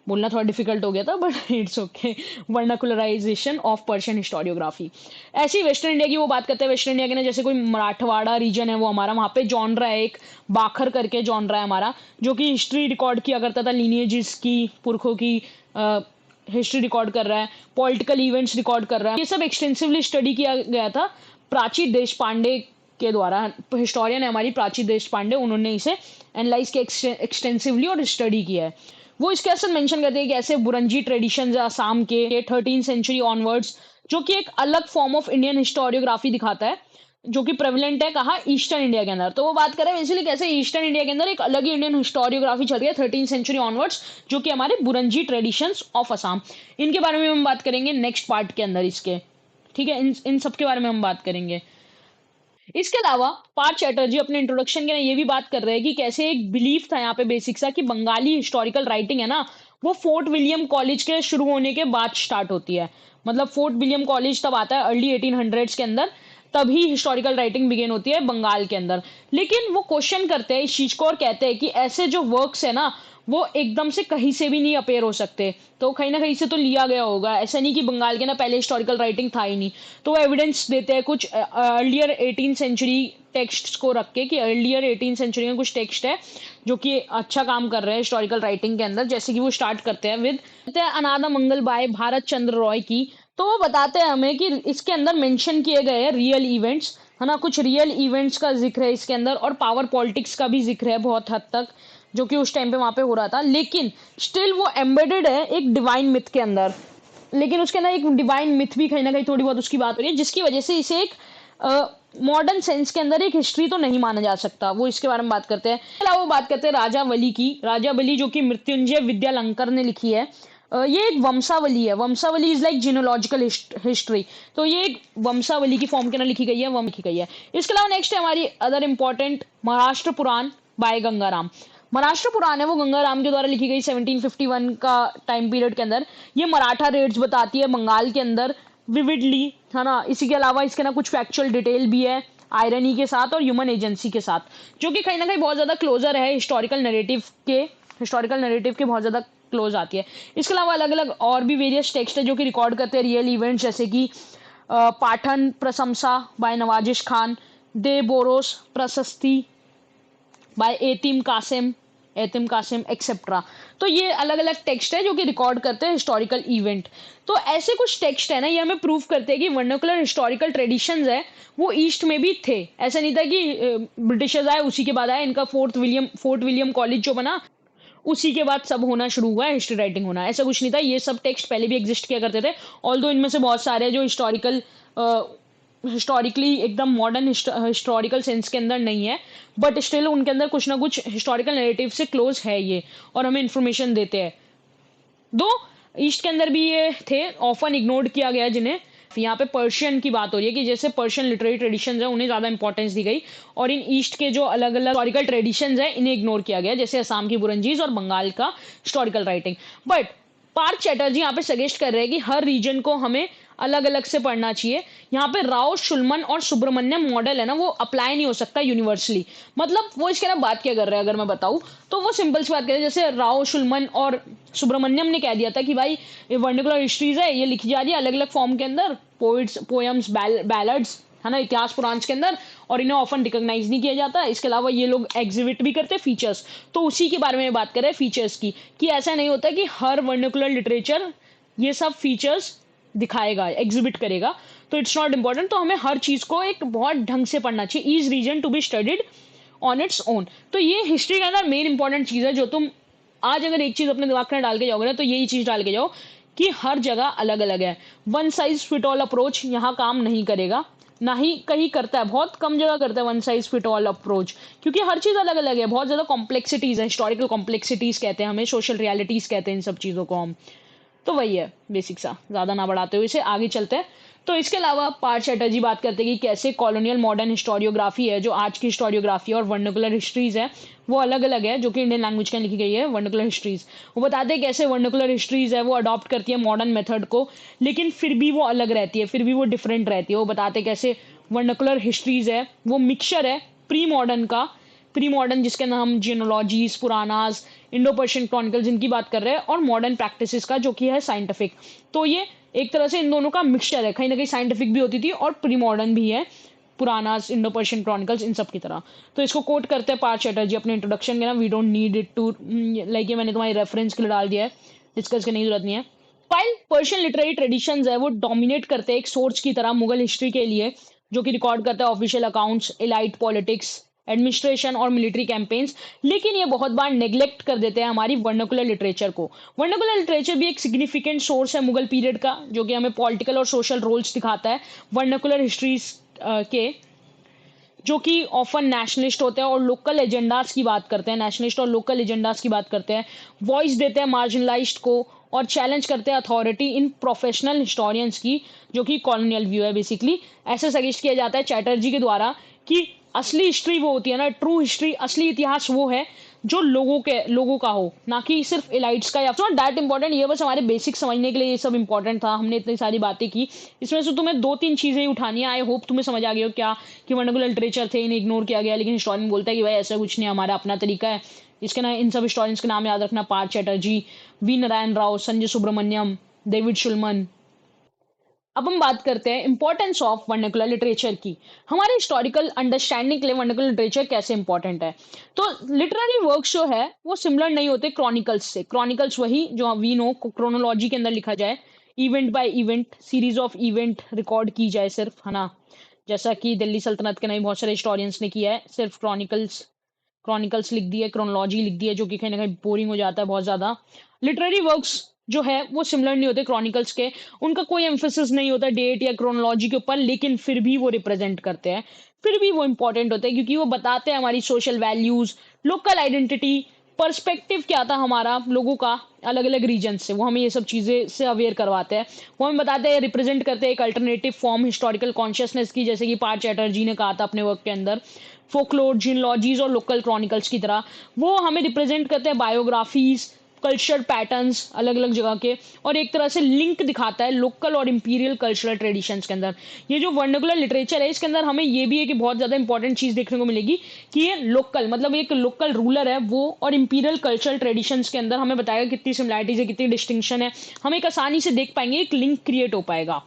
बोलना थोड़ा डिफिकल्ट हो गया था but it's okay. Vernacularisation of Persian historiography. ऐसी वेस्टर्न इंडिया की वो बात करते हैं। वेस्टर्न इंडिया के ना जैसे कोई मराठवाड़ा रीजन है वो हमारा, वहाँ पे जॉनरा है एक बाखर करके जॉनरा है हमारा, जो कि हिस्ट्री रिकॉर्ड किया करता था, लीनिएजेस की, पुरखों की हिस्ट्री रिकॉर्ड कर रहा है, पॉलिटिकल इवेंट्स रिकॉर्ड कर रहा है। ये सब एक्सटेंसिवली स्टडी किया गया था प्राची देश पांडे के द्वारा। हिस्टोरियन है हमारी प्राची देश पांडे, उन्होंने इसे एनालाइज किया एक्सटेंसिवली और स्टडी किया है। वो इसके असर मेंशन करते हैं कि ऐसे बुरंजी ट्रेडिशन है आसाम के 13th सेंचुरी ऑनवर्ड्स, जो कि एक अलग फॉर्म ऑफ इंडियन हिस्टोरियोग्राफी दिखाता है, जो कि प्रेवलेंट है कहाँ, ईस्टर्न इंडिया के अंदर। तो वो बात करें बेसिकली कैसे ईस्टर्न इंडिया के अंदर एक अलग ही इंडियन हिस्टोरियोग्राफी चल रही है 13th सेंचुरी ऑनवर्ड्स, जो कि हमारे बुरंजी ट्रेडिशंस ऑफ असम। इनके बारे में हम बात करेंगे नेक्स्ट पार्ट के अंदर इसके, ठीक है। इन सब के बारे में हम बात करेंगे। इसके अलावा पार्थ चैटर्जी अपने इंट्रोडक्शन के ना ये भी बात कर रहे हैं कि कैसे एक बिलीफ था यहाँ पे बेसिक सा, कि बंगाली हिस्टोरिकल राइटिंग है ना वो फोर्ट विलियम कॉलेज के शुरू होने के बाद स्टार्ट होती है। मतलब फोर्ट विलियम कॉलेज तब आता है अर्ली 1800s के अंदर, तभी हिस्टोरिकल राइटिंग बिगेन होती है बंगाल के अंदर। लेकिन वो क्वेश्चन करते हैं इस चीज को और कहते हैं कि ऐसे जो वर्क्स है ना वो एकदम से कहीं से भी नहीं अपेयर हो सकते, तो कहीं ना कहीं से तो लिया गया होगा। ऐसा नहीं कि बंगाल के ना पहले हिस्टोरिकल राइटिंग था ही नहीं। तो वो एविडेंस देते हैं कुछ अर्लियर 18th सेंचुरी टेक्स्ट को रख के, कि अर्लियर 18th सेंचुरी में कुछ टेक्स्ट है जो कि अच्छा काम कर रहे हैं हिस्टोरिकल राइटिंग के अंदर। जैसे कि वो स्टार्ट करते हैं विद अनादा मंगल बाय भारत चंद्र रॉय की। तो वो बताते हैं हमें कि इसके अंदर मेंशन किए गए हैं रियल इवेंट्स, है ना, कुछ रियल इवेंट्स का जिक्र है इसके अंदर, और पावर पॉलिटिक्स का भी जिक्र है बहुत हद तक, जो कि उस टाइम पे वहां पे हो रहा था। लेकिन स्टिल वो एम्बेडेड है एक डिवाइन मिथ के अंदर, लेकिन उसके अंदर एक डिवाइन मिथ भी कहीं ना कहीं थोड़ी बहुत उसकी बात हो रही है, जिसकी वजह से इसे एक मॉडर्न सेंस के अंदर एक हिस्ट्री तो नहीं माना जा सकता। वो इसके बारे में बात करते हैं। अलावा वो बात करते हैं राजा बली की। राजा बली जो कि मृत्युंजय विद्यालंकर ने लिखी है। ये एक वंशावली है। वंशावली इज लाइक जीनोलॉजिकल हिस्ट्री। तो ये एक वंशावली की फॉर्म के अंदर लिखी गई है, लिखी गई है। इसके अलावा नेक्स्ट है हमारी अदर इंपॉर्टेंट महाराष्ट्र पुराण बाय गंगाराम। महाराष्ट्र पुराण है वो गंगाराम के द्वारा लिखी गई 1751 का टाइम पीरियड के अंदर। ये मराठा रेड्स बताती है बंगाल के अंदर विविडली, है ना। इसी के अलावा इसके ना कुछ फैक्चुअल डिटेल भी है आयरनी के साथ और ह्यूमन एजेंसी के साथ, जो कि कहीं ना कहीं बहुत ज्यादा क्लोजर है हिस्टोरिकल नरेटिव के बहुत ज्यादा क्लोज आती है। इसके अलावा अलग अलग और भी वेरियस टेक्स्ट है जो कि रिकॉर्ड करते हैं रियल इवेंट्स, जैसे कि पाठन प्रशंसा बाय नवाजिश खान, दे बोरोस प्रशस्ति बाय एतिम कासिम एक्सेट्रा। तो ये अलग अलग टेक्स्ट है जो कि रिकॉर्ड करते हैं हिस्टोरिकल इवेंट। तो ऐसे कुछ टेक्स्ट है ना, ये हमें प्रूव करते हैं कि वर्नाकुलर हिस्टोरिकल ट्रेडिशंस है वो ईस्ट में भी थे। ऐसा नहीं था कि ब्रिटिशर्स आए उसी के बाद आए। इनका फोर्ट विलियम कॉलेज जो बना उसी के बाद सब होना शुरू हुआ है, हिस्ट्री राइटिंग होना। ऐसा कुछ नहीं था, ये सब टेक्स्ट पहले भी एग्जिस्ट किया करते थे। ऑल्दो इनमें से बहुत सारे जो हिस्टोरिकली एकदम मॉडर्न हिस्टोरिकल सेंस के अंदर नहीं है, बट स्टिल उनके अंदर कुछ ना कुछ हिस्टोरिकल नैरेटिव से क्लोज है ये, और हमें इन्फॉर्मेशन देते हैं। दो ईस्ट के अंदर भी ये थे, ऑफन इग्नोर्ड किया गया जिन्हें। यहाँ पे पर्शियन की बात हो रही है कि जैसे पर्शियन लिटरेरी ट्रेडिशंस है उन्हें ज्यादा इंपॉर्टेंस दी गई, और इन ईस्ट के जो अलग अलग हिस्टोरिकल ट्रेडिशंस है इन्हें इग्नोर किया गया, जैसे असम की बुरंजीज और बंगाल का historical writing. But Partha Chatterjee यहाँ पे सजेस्ट कर रहे हैं कि हर रीजन को हमें अलग अलग से पढ़ना चाहिए। यहाँ पे राव, शुल्मन और सुब्रमण्यम मॉडल है ना, वो अप्लाई नहीं हो सकता यूनिवर्सली। मतलब वो इसके ना बात क्या कर रहे हैं अगर मैं बताऊं, तो वो सिंपल सी बात कर रहे हैं। जैसे राव, शुल्मन और सुब्रमण्यम ने कह दिया था कि भाई ये वर्निकुलर हिस्ट्रीज है, ये लिखी जा रही है अलग अलग फॉर्म के अंदर, पोइट्स, पोएम्स, बैलड्स, है ना, इतिहास पुराण के अंदर, और इन्हें ऑफन रिकॉग्नाइज नहीं किया जाता। इसके अलावा ये लोग एग्जिबिट भी करते हैं फीचर्स। तो उसी के बारे में बात कर रहे हैं फीचर्स की, कि ऐसा नहीं होता कि हर वर्निकुलर लिटरेचर ये सब फीचर्स दिखाएगा, एग्जिबिट करेगा। तो इट्स नॉट इंपॉर्टेंट। तो हमें हर चीज को एक बहुत ढंग से पढ़ना चाहिए। Each region to be studied on its own. तो ये हिस्ट्री के अंदर मेन इंपॉर्टेंट चीज है, जो तुम आज अगर एक चीज अपने दिमाग में डाल के जाओगे ना, तो यही चीज डाल के जाओ कि हर जगह अलग अलग है। One size fit all approach यहाँ काम नहीं करेगा, ना ही कहीं करता है, बहुत कम जगह करता है one size fit all approach, क्योंकि हर चीज अलग अलग है, बहुत ज्यादा कॉम्प्लेक्सिटीज है, हिस्टोरिकल कॉम्प्लेक्सिटीज कहते हैं हमें, सोशल रियलिटीज कहते हैं इन सब चीजों को हम। तो वही है बेसिक सा, ज्यादा ना बढ़ाते हुए इसे आगे चलते हैं। तो इसके अलावा पार्थ चैटर्जी बात करते हैं कि कैसे कॉलोनियल मॉडर्न हिस्टोरियोग्राफी है, जो आज की हिस्टोरियोग्राफी और वर्निकुलर हिस्ट्रीज है, वो अलग अलग है, जो कि इंडियन लैंग्वेज के लिखी गई है वर्निकुलर हिस्ट्रीज। वो बताते हैं कैसे वर्निकुलर हिस्ट्रीज है वो अडॉप्ट करती है मॉडर्न मेथड को, लेकिन फिर भी वो अलग रहती है, फिर भी वो डिफरेंट रहती है। वो बताते हैं कैसे वर्निकुलर हिस्ट्रीज है वो मिक्सचर है प्री मॉडर्न का, प्री मॉडर्न जिसके अंदर हम जियोलॉजीज, पुरानाज, इंडो पर्शियन क्रॉनिकल्स इनकी बात कर रहे हैं, और मॉडर्न प्रैक्टिसेस का जो कि है साइंटिफिक। तो ये एक तरह से इन दोनों का मिक्सचर है, कहीं ना कहीं साइंटिफिक भी होती थी और प्री मॉडर्न भी है, पुरानास, इंडो पर्शियन क्रॉनिकल्स, इन सब की तरह। तो इसको कोट करते हैं पार्थ चैटर्जी अपने इंट्रोडक्शन के ना, we don't need it to, like ये मैंने तुम्हारी रेफरेंस के लिए डाल दिया है, डिस्कस करने की जरूरत नहीं है। फाइल पर्शियन लिटरेरी ट्रेडिशंस है वो डोमिनेट करते हैं एक सोर्स की तरह मुगल हिस्ट्री के लिए, जो कि रिकॉर्ड करता है official accounts, elite politics, administration और मिलिट्री कैंपेन्स। लेकिन ये बहुत बार नेग्लेक्ट कर देते हैं हमारी वर्नाकुलर लिटरेचर को। वर्नाकुलर लिटरेचर भी एक सिग्निफिकेंट सोर्स है मुगल पीरियड का, जो कि हमें पॉलिटिकल और सोशल रोल्स दिखाता है वर्नाकुलर हिस्ट्रीज के, जो कि ऑफन नेशनलिस्ट होते हैं और लोकल एजेंडाज की बात करते हैं, नेशनलिस्ट और लोकल एजेंडाज की बात करते हैं, वॉइस देते हैं मार्जिनलाइज्ड को, और चैलेंज करते हैं अथॉरिटी इन प्रोफेशनल हिस्टोरियंस की, जो कि कॉलोनियल व्यू है बेसिकली। ऐसे सजेस्ट किया जाता है चैटर्जी के द्वारा कि असली हिस्ट्री वो होती है ना, ट्रू हिस्ट्री, असली इतिहास वो है जो लोगों का हो, ना कि सिर्फ एलाइट्स का। या नॉट दैट इंपॉर्टेंट, ये बस हमारे बेसिक समझने के लिए ये सब इंपॉर्टेंट था। हमने इतनी सारी बातें की, इसमें से तुम्हें दो तीन चीजें ही उठानी है। आई होप तुम्हें समझ आ गई हो क्या, कि वर्नाकुलर लिटरेचर थे इन्हें इग्नोर किया गया, लेकिन हिस्टोरियन बोलता है कि भाई ऐसा कुछ नहीं, हमारा अपना तरीका है। इसके ना इन सब हिस्टोरियंस के नाम याद रखना, Partha Chatterjee, we Narayan Rao, Sanjay Subramaniam, David Schulman. अब हम बात करते हैं इंपॉर्टेंस ऑफ वर्नाकुलर लिटरेचर की। हमारे हिस्टोरिकल अंडरस्टैंडिंग के लिए वर्नाकुलर लिटरेचर कैसे इंपॉर्टेंट है। तो लिटरेरी वर्क जो है वो सिमिलर नहीं होते क्रॉनिकल्स से। क्रॉनिकल्स वही जो वी नो क्रोनोलॉजी के अंदर लिखा जाए, event bye event, series of event record की जाए सिर्फ, है ना, जैसा कि दिल्ली सल्तनत के नहीं बहुत सारे हिस्टोरियंस ने किया है, सिर्फ क्रॉनिकल्स क्रॉनिकल्स लिख दी है, क्रोनोलॉजी लिख दी है, जो कि कहीं ना कहीं बोरिंग हो जाता है बहुत ज्यादा। लिटरेरी वर्क्स जो है वो सिमिलर नहीं होते क्रॉनिकल्स के, उनका कोई एम्फेसिस नहीं होता डेट या क्रोनोलॉजी के ऊपर, लेकिन फिर भी वो रिप्रेजेंट करते हैं, फिर भी वो इंपॉर्टेंट होते हैं, क्योंकि वो बताते हैं हमारी social values, local identity, perspective क्या था हमारा लोगों का अलग अलग रीजन से, वो हमें ये सब चीजें से अवेयर करवाते हैं। वो हमें बताते हैं, रिप्रेजेंट करते हैं एक अल्टरनेटिव फॉर्म हिस्टोरिकल कॉन्शियसनेस की, जैसे कि पार्थ चैटर्जी ने कहा था अपने वर्क के अंदर, फोकलोर, जिनलॉजीज और लोकल क्रॉनिकल्स की तरह। वो हमें रिप्रेजेंट करते हैं बायोग्राफीज, कल्चर पैटर्न्स अलग अलग जगह के, और एक तरह से लिंक दिखाता है लोकल और इंपीरियल कल्चरल ट्रेडिशंस के अंदर। ये जो वर्नाकुलर लिटरेचर है इसके अंदर हमें ये भी है कि बहुत ज्यादा इंपॉर्टेंट चीज देखने को मिलेगी, कि ये लोकल मतलब एक लोकल रूलर है वो, और इंपीरियल कल्चरल ट्रेडिशंस के अंदर हमें बताएगा कितनी सिमिलैरिटीज है, कितनी डिस्टिंक्शन है, हम एक आसानी से देख पाएंगे, एक लिंक क्रिएट हो पाएगा।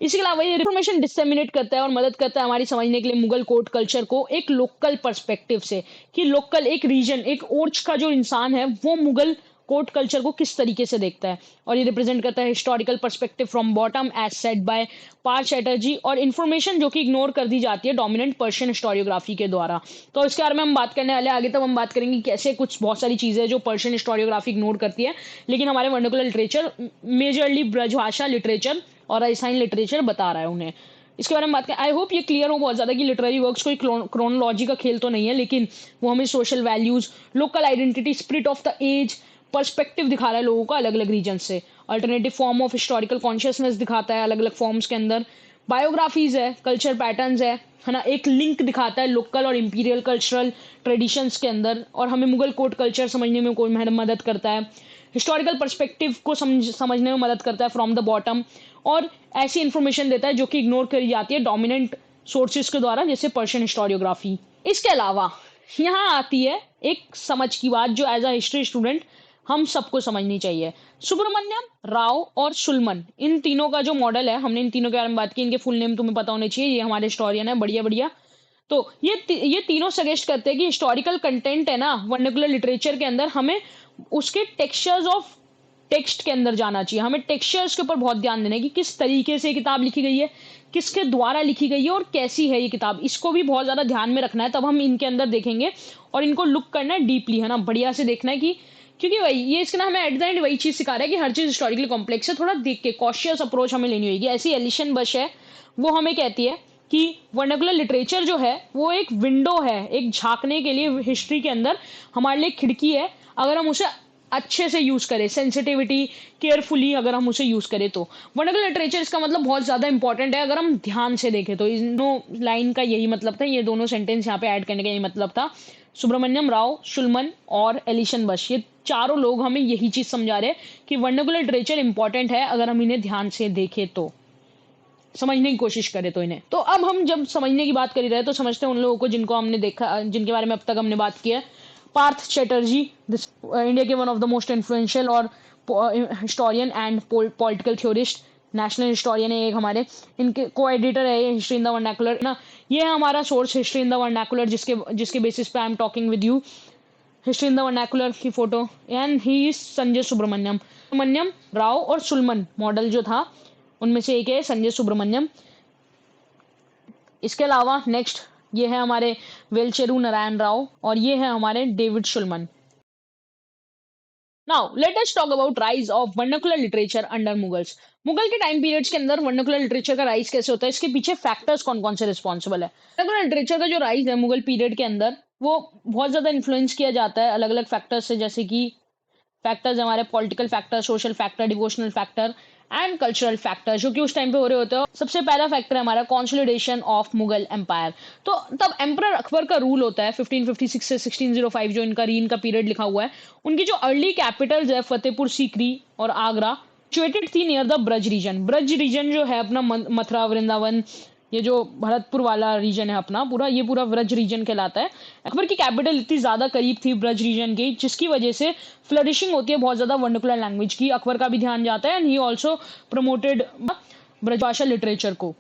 इसके अलावा ये इंफॉर्मेशन डिसेमिनेट करता है और मदद करता है हमारी समझने के लिए मुगल कोर्ट कल्चर को एक लोकल पर्सपेक्टिव से, कि लोकल एक रीजन, एक ओर्च का जो इंसान है वो मुगल कोर्ट कल्चर को किस तरीके से देखता है, और ये रिप्रेजेंट करता है historical perspective from bottom as set by Partha Chatterjee, और इन्फॉर्मेशन जो कि इग्नोर कर दी जाती है डोमिनेंट पर्शियन हिस्टोरियोग्राफी के द्वारा। तो इसके बारे में हम बात करने वाले हैं आगे, तब हम बात करेंगे कैसे कुछ बहुत सारी चीज़ें जो पर्शियन हिस्टोरियोग्राफी इग्नोर करती है, लेकिन हमारे vernacular literature majorly Brajbhasha literature और असाइन लिटरेचर बता रहा है उन्हें। इसके बारे में बात करें, आई होप ये क्लियर हो बहुत ज़्यादा कि लिटरेरी वर्क्स कोई क्रोनोलॉजी का खेल तो नहीं है, लेकिन वो हमें social values, local identity, spirit of the age, perspective दिखा रहा है लोगों का अलग अलग रीजन से, alternative form of historical consciousness दिखाता है अलग अलग फॉर्म्स के अंदर, बायोग्राफीज है, कल्चर पैटर्न्स है ना, एक लिंक दिखाता है लोकल और इंपीरियल कल्चरल ट्रेडिशंस के अंदर, और हमें मुगल कोर्ट कल्चर समझने में कोई मदद करता है, हिस्टोरिकल पर्सपेक्टिव को समझने में मदद करता है फ्रॉम द बॉटम, और ऐसी इंफॉर्मेशन देता है जो कि इग्नोर करी जाती है डोमिनेंट सोर्सेज के द्वारा, जैसे पर्शियन हिस्टोरियोग्राफी। इसके अलावा यहाँ आती है एक समझ की बात जो एज अ हिस्ट्री स्टूडेंट हम सबको समझनी चाहिए। सुब्रमण्यम, राव और सुलमन, इन तीनों का जो मॉडल है, हमने इन तीनों के बारे में बात की, इनके फुल नेम तुम्हें पता होने चाहिए, ये हमारे हिस्टोरियन है, बढ़िया बढ़िया। तो ये तीनों सजेस्ट करते हैं कि हिस्टोरिकल कंटेंट है ना वर्नाकुलर लिटरेचर के अंदर, हमें उसके टेक्सचर्स ऑफ टेक्स्ट के अंदर जाना चाहिए, हमें टेक्सचर्स के ऊपर बहुत ध्यान देना है कि किस तरीके से किताब लिखी गई है, किसके द्वारा लिखी गई है और कैसी है ये किताब, इसको भी बहुत ज़्यादा ध्यान में रखना है, तब हम इनके अंदर देखेंगे और इनको लुक करना है डीपली, है ना, बढ़िया से देखना है कि, क्योंकि वही ये इसके ना हमें एट द एंड वही चीज़ सिखा रहा है कि हर चीज़ हिस्टोरिकली कॉम्प्लेक्स है, थोड़ा देख के कॉशियस अप्रोच हमें लेनी होगी। ऐसी एलिशन बश है, वो हमें कहती है कि वर्नाकुलर लिटरेचर जो है वो एक विंडो है, एक झांकने के लिए हिस्ट्री के अंदर हमारे लिए खिड़की है, अगर हम उसे अच्छे से यूज करें, सेंसिटिविटी केयरफुली अगर हम उसे यूज करें तो। वर्नाकुलर लिटरेचर इसका मतलब बहुत ज्यादा इंपॉर्टेंट है अगर हम ध्यान से देखें तो। इन दोनों लाइन का यही मतलब था, ये दोनों सेंटेंस यहाँ पे ऐड करने का यही मतलब था। सुब्रमण्यम, राव, सुलमन और एलिशन बश, ये चारों लोग हमें यही चीज समझा रहे हैं कि वर्नाकुलर लिटरेचर इंपॉर्टेंट है अगर हम इन्हें ध्यान से देखें तो, समझने की कोशिश करें तो इन्हें। तो अब हम जब समझने की बात कर ही रहे तो समझते हैं उन लोगों को जिनको हमने देखा, जिनके बारे में अब तक हमने बात की है। पार्थ चैटर्जी, दिस इंडिया के one of the most influential और historian and political theorist, national historian है एक हमारे, इनके को एडिटर है ये हिस्ट्री इन द वर्नाकुलर ना, ये है हमारा source history in the vernacular, जिसके बेसिस पे I am talking with you. History in the vernacular की photo, and he is Sanjay Subrahmanyam. Subrahmanyam, Rao और सुलमन मॉडल जो था उनमें से एक है संजय सुब्रमण्यम। इसके अलावा नेक्स्ट ये है हमारे वेलचेरू नारायण राव और ये है हमारे David Shulman. Now let us talk about rise of vernacular literature under Mughals. Mughal के टाइम पीरियड्स के अंदर वर्नाकुलर लिटरेचर का राइज कैसे होता है, इसके पीछे फैक्टर्स कौन कौन से रिस्पॉन्सिबल है। वर्नाकुलर लिटरेचर का जो राइज है मुगल पीरियड के अंदर, वो बहुत ज्यादा इन्फ्लुएंस किया जाता है अलग अलग फैक्टर्स से, जैसे कि फैक्टर्स हमारे political factor, social factor, devotional factor and cultural factor, जो कि उस टाइम पे हो रहे होते हैं। सबसे पहला फैक्टर है हमारा कॉन्सोलिडेशन ऑफ मुगल एम्पायर। तो तब एम्परर अकबर का रूल होता है 1556 से 1605, जो इनका रीन का पीरियड लिखा हुआ है। उनकी जो अर्ली कैपिटल्स है फतेहपुर सीकरी और आगरा, सिचुएटेड थी near the Braj region. Braj region जो है अपना मथुरा, वृंदावन, ये जो भरतपुर वाला रीजन है अपना पूरा, ये पूरा ब्रज रीजन कहलाता है। अकबर की कैपिटल इतनी ज्यादा करीब थी ब्रज रीजन की, जिसकी वजह से फ्लरिशिंग होती है बहुत ज्यादा वर्नाकुलर लैंग्वेज की। अकबर का भी ध्यान जाता है and he also promoted Brajbhasha literature को।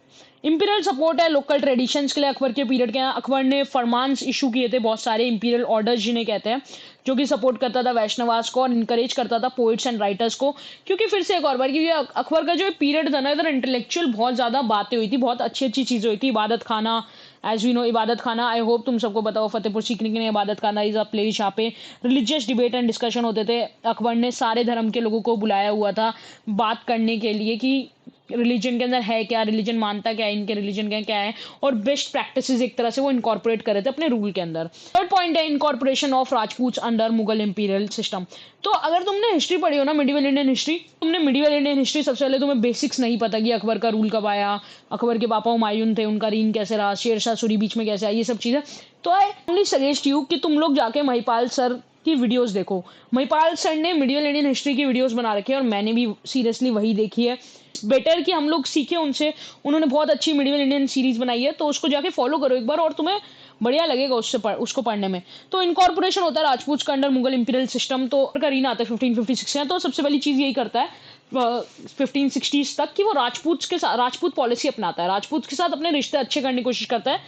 इंपीरियल सपोर्ट है लोकल ट्रेडिशंस के लिए अकबर के पीरियड के। अकबर ने फरमान्स इशू किए थे बहुत सारे, इंपीरियल ऑर्डर्स जिन्हें कहते हैं, जो कि सपोर्ट करता था वैष्णवास को और इनकरेज करता था पोइट्स एंड राइटर्स को। क्योंकि फिर से एक और बार, क्योंकि अकबर का जो पीरियड था ना, इधर इंटेलेक्चुअल बहुत ज्यादा बातें हुई थी, बहुत अच्छी अच्छी चीजें हुई थी। इबादत खाना, एज वी नो, इबादत खाना, आई होप तुम सबको बताओ, फतेहपुर सीकरी ने इबादत खाना इज अ प्लेस जहाँ पे रिलीजियस डिबेट एंड डिस्कशन होते थे। अकबर ने सारे धर्म के लोगों को बुलाया हुआ था बात करने के लिए कि रिलीजन के अंदर है क्या, रिलीजन मानता क्या है, इनके रिलीजन का क्या है, और बेस्ट प्रैक्टिसेस एक तरह से वो इनकॉर्पोरेट कर रहे थे अपने रूल के अंदर। थर्ड पॉइंट है incorporation of Rajput under Mughal imperial system. तो अगर तुमने हिस्ट्री पढ़ी हो ना, मिडिवल इंडियन हिस्ट्री, तुमने मिडिवल इंडियन हिस्ट्री, सबसे पहले तुम्हें बेसिक्स नहीं पता कि अकबर का रूल कब आया, अकबर के पापा हुमायूं थे, उनका रीन कैसे रहा, शेरशाह सूरी बीच में कैसे आया, ये सब चीजें। तो आई ओनली सजेस्ट यू कि तुम लोग जाके महिपाल सर की वीडियोस देखो। महिपाल सर ने मिडिवल इंडियन हिस्ट्री की वीडियोस बना रखी है और मैंने भी सीरियसली वही देखी है। बेटर कि हम लोग सीखे उनसे, उन्होंने बहुत अच्छी मिडिवल इंडियन सीरीज बनाई है, तो उसको जाके फॉलो करो एक बार और तुम्हें बढ़िया लगेगा उसको पढ़ने में। तो इनकॉर्पोरेशन होता है राजपूत का अंडर मुगल इंपीरियल सिस्टम। तो का रीन आता है 1556 में, तो सबसे पहली चीज यही करता है 1560s तक कि वो राजपूत पॉलिसी अपनाता है, राजपूत के साथ अपने रिश्ते अच्छे करने की कोशिश करता है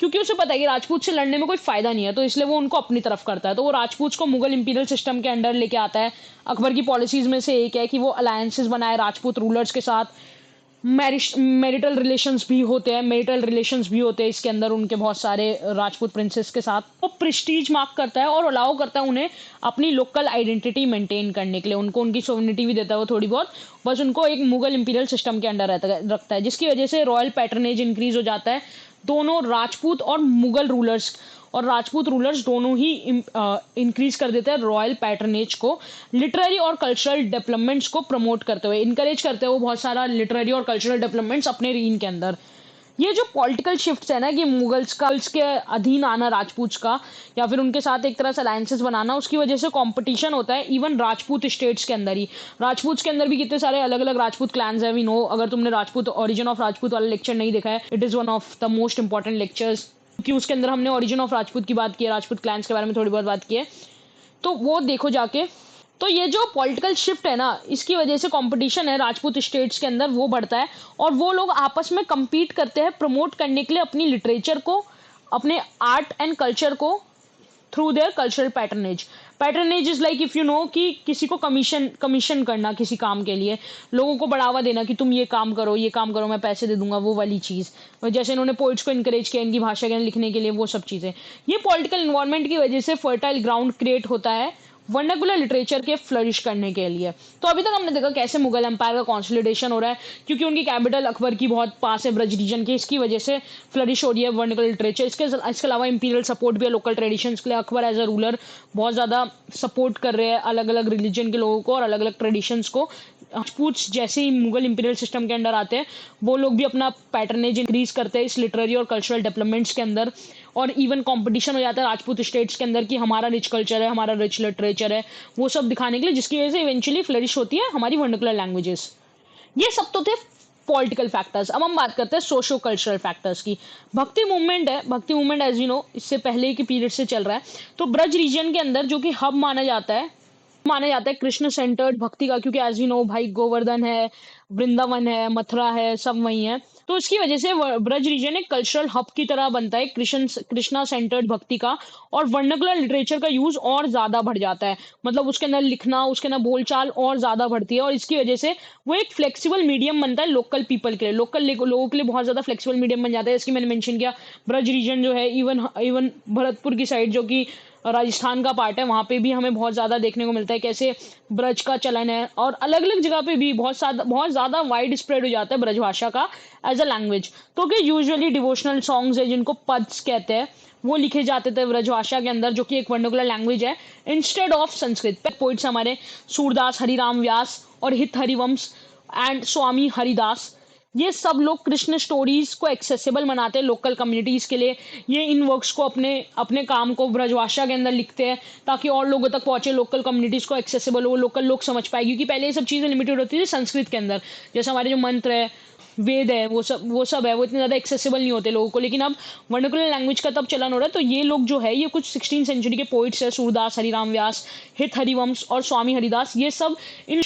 क्योंकि उसे पता है कि राजपूत से लड़ने में कोई फायदा नहीं है, तो इसलिए वो उनको अपनी तरफ करता है। तो वो राजपूत को मुगल इंपीरियल सिस्टम के अंडर लेके आता है। अकबर की पॉलिसीज में से एक है कि वो अलायंसेस बनाए राजपूत रूलर्स के साथ। मैरिटल रिलेशंस भी होते हैं इसके अंदर उनके बहुत सारे राजपूत प्रिंसेस के साथ। वो प्रेस्टीज मार्क करता है और अलाउ करता है उन्हें अपनी लोकल आइडेंटिटी मेंटेन करने के लिए। उनको उनकी सोवरेनिटी भी देता है वो थोड़ी बहुत, बस उनको एक मुगल इंपीरियल सिस्टम के अंडर रखता है, जिसकी वजह से रॉयल पैटर्नेज इंक्रीज हो जाता है। दोनों राजपूत और मुगल रूलर्स और राजपूत रूलर्स दोनों ही इंक्रीज कर देते हैं रॉयल पैटर्नेज को, लिटरेरी और कल्चरल डेवलपमेंट्स को प्रमोट करते हुए इनकरेज करते हैं वो बहुत सारा लिटरेरी और कल्चरल डेवलपमेंट्स अपने रीन के अंदर। ये जो पॉलिटिकल शिफ्ट है ना कि मुगल्स के अधीन आना राजपूत का, या फिर उनके साथ एक तरह से अलायंसेस बनाना, उसकी वजह से कंपटीशन होता है इवन राजपूत स्टेट्स के अंदर ही। राजपूत के अंदर भी कितने सारे अलग अलग राजपूत क्लैंस है, वी नो। अगर तुमने राजपूत ओरिजिन ऑफ राजपूत वाला लेक्चर नहीं देखा है, it is one of the most important lectures, क्योंकि उसके अंदर हमने ओरिजिन ऑफ राजपूत की बात की है, राजपूत क्लैंस के बारे में थोड़ी बहुत बात की है, तो वो देखो जाके। तो ये जो पॉलिटिकल शिफ्ट है ना, इसकी वजह से कंपटीशन है राजपूत स्टेट्स के अंदर वो बढ़ता है, और वो लोग आपस में compete करते हैं प्रमोट करने के लिए अपनी लिटरेचर को, अपने आर्ट एंड कल्चर को, through their cultural patronage. Patronage is like, if you know, कि किसी को कमीशन करना किसी काम के लिए, लोगों को बढ़ावा देना कि तुम ये काम करो, ये काम करो, मैं पैसे दे दूंगा, वो वाली चीज। जैसे इन्होंने पोइट्स को इनकरेज किया इनकी भाषा के लिखने के लिए, वो सब चीजें। ये पॉलिटिकल इन्वायरमेंट की वजह से फर्टाइल ग्राउंड क्रिएट होता है वर्नाकुलर लिटरेचर के फ्लरिश करने के लिए। तो अभी तक हमने देखा कैसे मुगल एम्पायर का कॉन्सोलिडेशन हो रहा है, क्योंकि उनकी कैपिटल अकबर की बहुत पास है ब्रज रीजन के, इसकी वजह से फ्लरिश हो रही है वर्नाकुलर लिटरेचर। इसके अलावा इंपीरियल सपोर्ट भी है लोकल ट्रेडिशंस के लिए। अकबर एज अ रूलर बहुत ज़्यादा सपोर्ट कर रहे हैं अलग अलग रिलीजन के लोगों को और अलग अलग ट्रेडिशंस को। राजपूत जैसे ही मुगल इंपीरियल सिस्टम के अंडर आते हैं, वो लोग भी अपना पैटर्नेज इंक्रीज करते हैं इस लिटरेरी और कल्चरल डेवलपमेंट्स के अंदर, और इवन कंपटीशन हो जाता है राजपूत स्टेट्स के अंदर कि हमारा रिच कल्चर है, हमारा रिच लिटरेचर है, वो सब दिखाने के लिए, जिसकी वजह से इवेंचुअली फ्लरिश होती है हमारी वर्नाकुलर लैंग्वेजेस। ये सब तो थे पॉलिटिकल फैक्टर्स। अब हम बात करते हैं सोशो कल्चरल फैक्टर्स की। भक्ति मूवमेंट है, भक्ति मूवमेंट एज यू नो इससे पहले के पीरियड से चल रहा है। तो ब्रज रीजन के अंदर जो कि हब माना जाता है कृष्ण सेंटर्ड भक्ति का, क्योंकि एज यू नो भाई गोवर्धन है, वृंदावन है, मथुरा है, सब वही है। तो इसकी वजह से ब्रज रीजन एक कल्चरल हब की तरह बनता है कृष्णा सेंटर्ड भक्ति का, और वर्नाकुलर लिटरेचर का यूज और ज्यादा बढ़ जाता है। मतलब उसके अंदर लिखना, उसके अंदर बोलचाल और ज्यादा बढ़ती है, और इसकी वजह से वो एक फ्लेक्सिबल मीडियम बनता है लोकल पीपल के लिए, लोकल लोगों के लिए बहुत ज्यादा फ्लेक्सिबल मीडियम बन जाता है। इसकी मैंने मेंशन किया ब्रज रीजन जो है, इवन भरतपुर की साइड जो कि राजस्थान का पार्ट है, वहां पे भी हमें बहुत ज्यादा देखने को मिलता है कैसे ब्रज का चलन है, और अलग अलग जगह पे भी बहुत ज्यादा वाइड स्प्रेड हो जाता है ब्रज भाषा का एज अ लैंग्वेज। तो कि यूजुअली डिवोशनल सॉन्ग्स है जिनको पद्स कहते हैं, वो लिखे जाते थे ब्रजभाषा के अंदर, जो कि एक वर्नाकुलर लैंग्वेज है इंस्टेड ऑफ संस्कृत। पोइट्स हमारे सूरदास, हरिराम व्यास और हित हरिवंश एंड स्वामी हरिदास, ये सब लोग कृष्ण स्टोरीज को एक्सेसिबल बनाते हैं लोकल कम्युनिटीज के लिए। ये इन वर्क्स को अपने अपने काम को ब्रजभाषा के अंदर लिखते हैं ताकि और लोगों तक पहुंचे, लोकल कम्युनिटीज को एक्सेसिबल हो, लोकल लोग समझ पाए, क्योंकि पहले ये सब चीजें लिमिटेड होती थी संस्कृत के अंदर। जैसे हमारे जो मंत्र है, वेद है, वो सब है, वो इतने ज्यादा एक्सेसिबल नहीं होते लोगों को। लेकिन अब वर्नाकुलर लैंग्वेज का तब चलन हो रहा है, तो ये लोग जो है, ये कुछ 16th सेंचुरी के पोइट्स है, सूरदास, हरिराम व्यास, हित हरिवंश और स्वामी हरिदास, ये सब इन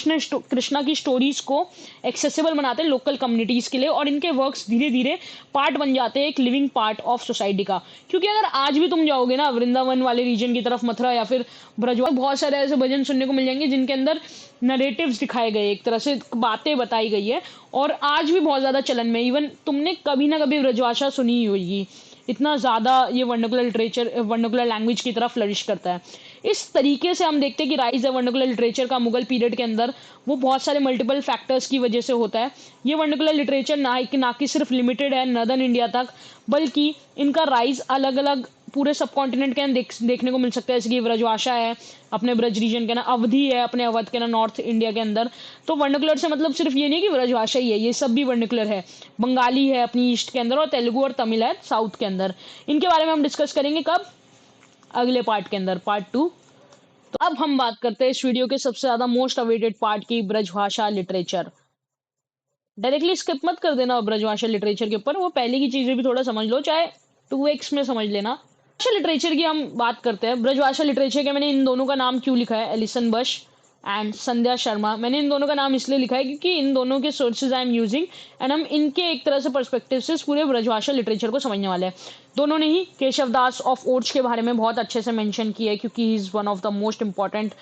कृष्णा की स्टोरीज को एक्सेसिबल बनाते हैं लोकल कम्युनिटीज के लिए, और इनके वर्क्स धीरे धीरे पार्ट बन जाते हैं, एक लिविंग पार्ट ऑफ सोसाइटी का। क्योंकि अगर आज भी तुम जाओगे ना वृंदावन वाले रीजन की तरफ, मथुरा या फिर ब्रजवाल, बहुत सारे ऐसे भजन सुनने को मिल जाएंगे जिनके अंदर नरेटिव्स दिखाए गए, एक तरह से बातें बताई गई है, और आज भी बहुत ज्यादा चलन में। इवन तुमने कभी ना कभी ब्रजभाषा सुनी ही होगी, इतना ज्यादा ये वर्नाकुलर लिटरेचर, वर्नाकुलर लैंग्वेज की तरफ फ्लरिश करता है। इस तरीके से हम देखते हैं कि राइज है वर्नाकुलर लिटरेचर का मुगल पीरियड के अंदर, वो बहुत सारे मल्टीपल फैक्टर्स की वजह से होता है। ये वर्नाकुलर लिटरेचर ना कि सिर्फ लिमिटेड है नॉर्दर्न इंडिया तक, बल्कि इनका राइज अलग अलग पूरे सब कॉन्टिनेंट के अंदर देखने को मिल सकता है। जैसे कि ब्रजभाषा है अपने ब्रज रीजन के ना, अवधि है अपने अवध के ना, नॉर्थ इंडिया के अंदर। तो वर्नाकुलर से मतलब सिर्फ ये नहीं कि ब्रजभाषा ही है, ये सब भी वर्नाकुलर है। बंगाली है अपनी ईस्ट के अंदर, और तेलुगु और तमिल है साउथ के अंदर। इनके बारे में हम डिस्कस करेंगे कब, अगले पार्ट के अंदर, पार्ट 2। तो अब हम बात करते हैं इस वीडियो के सबसे ज्यादा मोस्ट अवेटेड पार्ट की, ब्रजभाषा लिटरेचर। डायरेक्टली स्किप मत कर देना ब्रजभाषा लिटरेचर के ऊपर, वो पहले की चीजें भी थोड़ा समझ लो, चाहे 2x में समझ लेना। भाषा लिटरेचर की हम बात करते हैं। ब्रजभाषा लिटरेचर के मैंने इन दोनों का नाम क्यों लिखा है, एलिसन बश एंड संध्या शर्मा। मैंने इन दोनों का नाम इसलिए लिखा है क्योंकि इन दोनों के sources I am using and हम इनके एक तरह से पर्सपेक्टिव से इस पूरे ब्रजभाषा लिटरेचर को समझने वाले हैं। दोनों ने ही केशव दास ऑफ ओट्स के बारे में बहुत अच्छे से मेंशन किया है क्योंकि he is one of the most important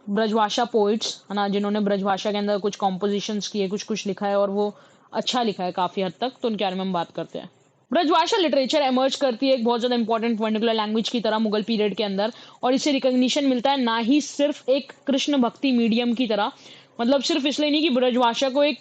Brajbhasha poets है ना, जिन्होंने ब्रजभाषा के अंदर कुछ कॉम्पोजिशंस किए, कुछ कुछ लिखा है और वो अच्छा लिखा है काफी हद तक। तो उनके बारे में हम बात करते हैं। ब्रजभाषा लिटरेचर एमर्ज करती है एक बहुत ज्यादा इंपॉर्टेंट वर्नाकुलर लैंग्वेज की तरह मुगल पीरियड के अंदर, और इसे रिकॉग्निशन मिलता है ना ही सिर्फ एक कृष्ण भक्ति मीडियम की तरह, मतलब सिर्फ इसलिए नहीं कि ब्रजभाषा को एक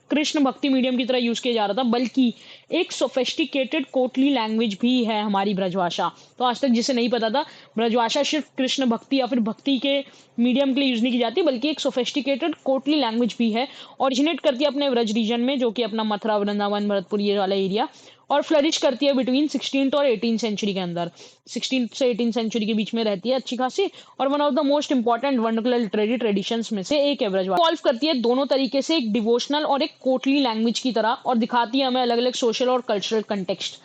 कृष्ण भक्ति मीडियम की तरह यूज किया जा रहा था, बल्कि एक सोफेस्टिकेटेड कोटली लैंग्वेज भी है हमारी ब्रजभाषा। तो आज तक जिसे नहीं पता था, ब्रजभाषा सिर्फ कृष्ण भक्ति या फिर भक्ति के मीडियम के लिए यूज नहीं की जाती, बल्कि एक सोफेस्टिकेटेड कोटली लैंग्वेज भी है। ओरिजिनेट करती है अपने ब्रज रीजन में, जो कि अपना मथुरा, वृंदावन, भरतपुर ये वाला एरिया, और फ्लरिश करती है बिटवीन 16th और 18th सेंचुरी के अंदर। 16th से 18th सेंचुरी के बीच में रहती है अच्छी खासी, और one of the most important vernacular literary traditions में से एक है ब्रजभाषा। सॉल्व करती है दोनों तरीके से, एक डिवोशनल और एक कोटली लैंग्वेज की तरह, और दिखाती है हमें अलग अलग सोशल और कल्चरल कंटेक्स्ट।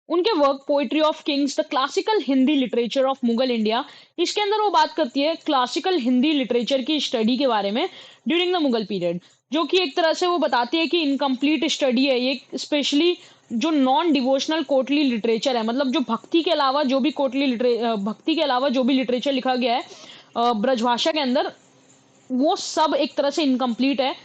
उनके work poetry of Kings, the classical Hindi literature of Mughal India, इसके अंदर वो बात करती है क्लासिकल हिंदी लिटरेचर की स्टडी के बारे में ड्यूरिंग द मुगल पीरियड, जो कि एक तरह से वो बताती है कि इनकम्प्लीट स्टडी है ये, स्पेशली जो नॉन डिवोशनल कोटली लिटरेचर है, मतलब जो भक्ति के अलावा जो भी भक्ति के अलावा जो भी लिटरेचर लिखा गया है ब्रजभाषा के अंदर, वो सब एक तरह से इनकम्प्लीट है।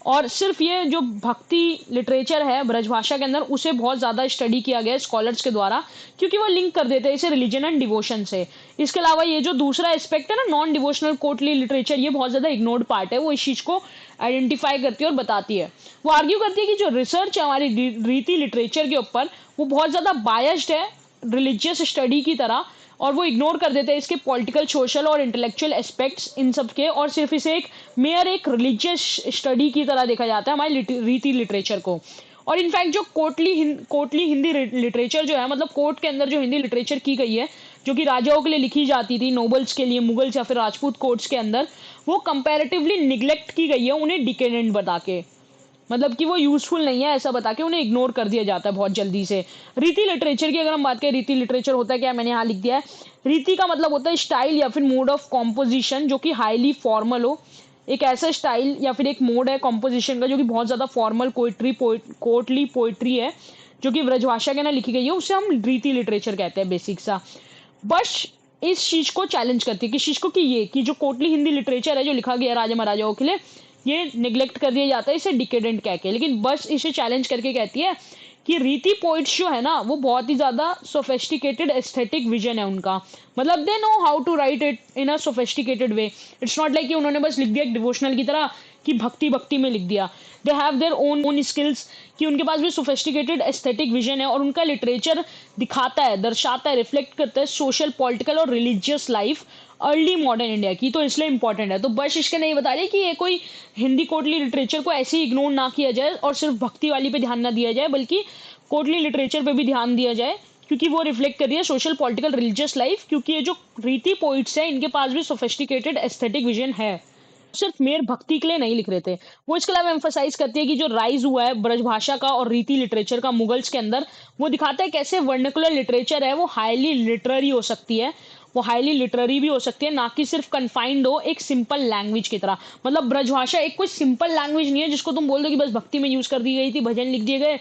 और सिर्फ ये जो भक्ति लिटरेचर है ब्रजभाषा के अंदर, उसे बहुत ज्यादा स्टडी किया गया है स्कॉलर्स के द्वारा, क्योंकि वो लिंक कर देते हैं इसे रिलीजन एंड डिवोशन से। इसके अलावा ये जो दूसरा एस्पेक्ट है ना, नॉन डिवोशनल कोटली लिटरेचर, ये बहुत ज्यादा इग्नोर्ड पार्ट है। वो इस चीज को आइडेंटिफाई करती है और बताती है। वो आर्ग्यू करती है कि जो रिसर्च है हमारी रीति लिटरेचर के ऊपर, वो बहुत ज्यादा बायस्ड है रिलीजियस स्टडी की तरह, और वो इग्नोर कर देते हैं इसके पॉलिटिकल, सोशल और इंटेलेक्चुअल एस्पेक्ट्स इन सब के, और सिर्फ इसे एक रिलीजियस स्टडी की तरह देखा जाता है हमारी रीति लिटरेचर को। और इनफैक्ट जो कोटली हिंदी लिटरेचर जो है, मतलब कोर्ट के अंदर जो हिंदी लिटरेचर की गई है, जो कि राजाओं के लिए लिखी जाती थी, नोबल्स के लिए, मुगल्स या फिर राजपूत कोर्ट्स के अंदर, वो कंपैरेटिवली निग्लेक्ट की गई है उन्हें डिकेडेंट बता के, मतलब कि वो यूजफुल नहीं है ऐसा बता के उन्हें इग्नोर कर दिया जाता है बहुत जल्दी से। रीति लिटरेचर की अगर हम बात करें, रीति लिटरेचर होता है क्या, मैंने यहाँ लिख दिया है। रीति का मतलब होता है स्टाइल या फिर मोड ऑफ कॉम्पोजिशन जो कि हाईली फॉर्मल हो। एक ऐसा स्टाइल या फिर एक मोड है कॉम्पोजिशन का जो कि बहुत ज्यादा फॉर्मल कोर्टली पोइट्री है, जो कि ब्रजभाषा के ना लिखी गई है, उसे हम रीति लिटरेचर कहते हैं बेसिक सा। बस इस चीज को चैलेंज करती है, किस चीज को, कि जो कोटली हिंदी लिटरेचर है जो लिखा गया राजा महाराजाओं के लिए, ये निग्लेक्ट कर दिया जाता है इसे डिकेडेंट कह के। लेकिन बस इसे चैलेंज करके कहती है कि रीति पोइट्स जो है ना, वो बहुत ही ज्यादा सोफेस्टिकेटेड एस्थेटिक विजन है उनका, मतलब they know how to write it in a sophisticated way. It's not like कि उन्होंने बस लिख दिया डिवोशनल की तरह कि भक्ति भक्ति में लिख दिया। They have their own skills, कि उनके पास भी सोफेस्टिकेटेड एस्थेटिक विजन है, और उनका लिटरेचर दिखाता है, दर्शाता है, रिफ्लेक्ट करता है सोशल, पॉलिटिकल और religious life early modern India की। तो इसलिए इंपॉर्टेंट है। तो बस इसके नहीं बता रहे कि ये कोई हिंदी कोटली लिटरेचर को ऐसे ही इग्नोर ना किया जाए और सिर्फ भक्ति वाली पे ध्यान ना दिया जाए, बल्कि कोटली लिटरेचर पे भी ध्यान दिया जाए, क्योंकि वो रिफ्लेक्ट कर रही है सोशल, पॉलिटिकल, रिलीजियस लाइफ। क्योंकि ये जो रीति पोइट्स है, इनके पास भी सोफेस्टिकेटेड एस्थेटिक विजन है, सिर्फ मेर भक्ति के लिए नहीं लिख रहे थे वो। इसके अलावा एम्फोसाइज करती है कि जो राइज हुआ है ब्रजभाषा का और रीति लिटरेचर का मुगल्स के अंदर, वो दिखाता है कैसे वर्नाकुलर लिटरेचर है वो हाईली लिटरेरी हो सकती है, वो हाईली लिटरेरी भी हो सकती है, ना कि सिर्फ कन्फाइंड हो एक सिंपल लैंग्वेज की तरह। मतलब ब्रजभाषा एक कोई सिंपल लैंग्वेज नहीं है जिसको तुम बोल दो कि बस भक्ति में यूज कर दी गई थी, भजन लिख दिए गए,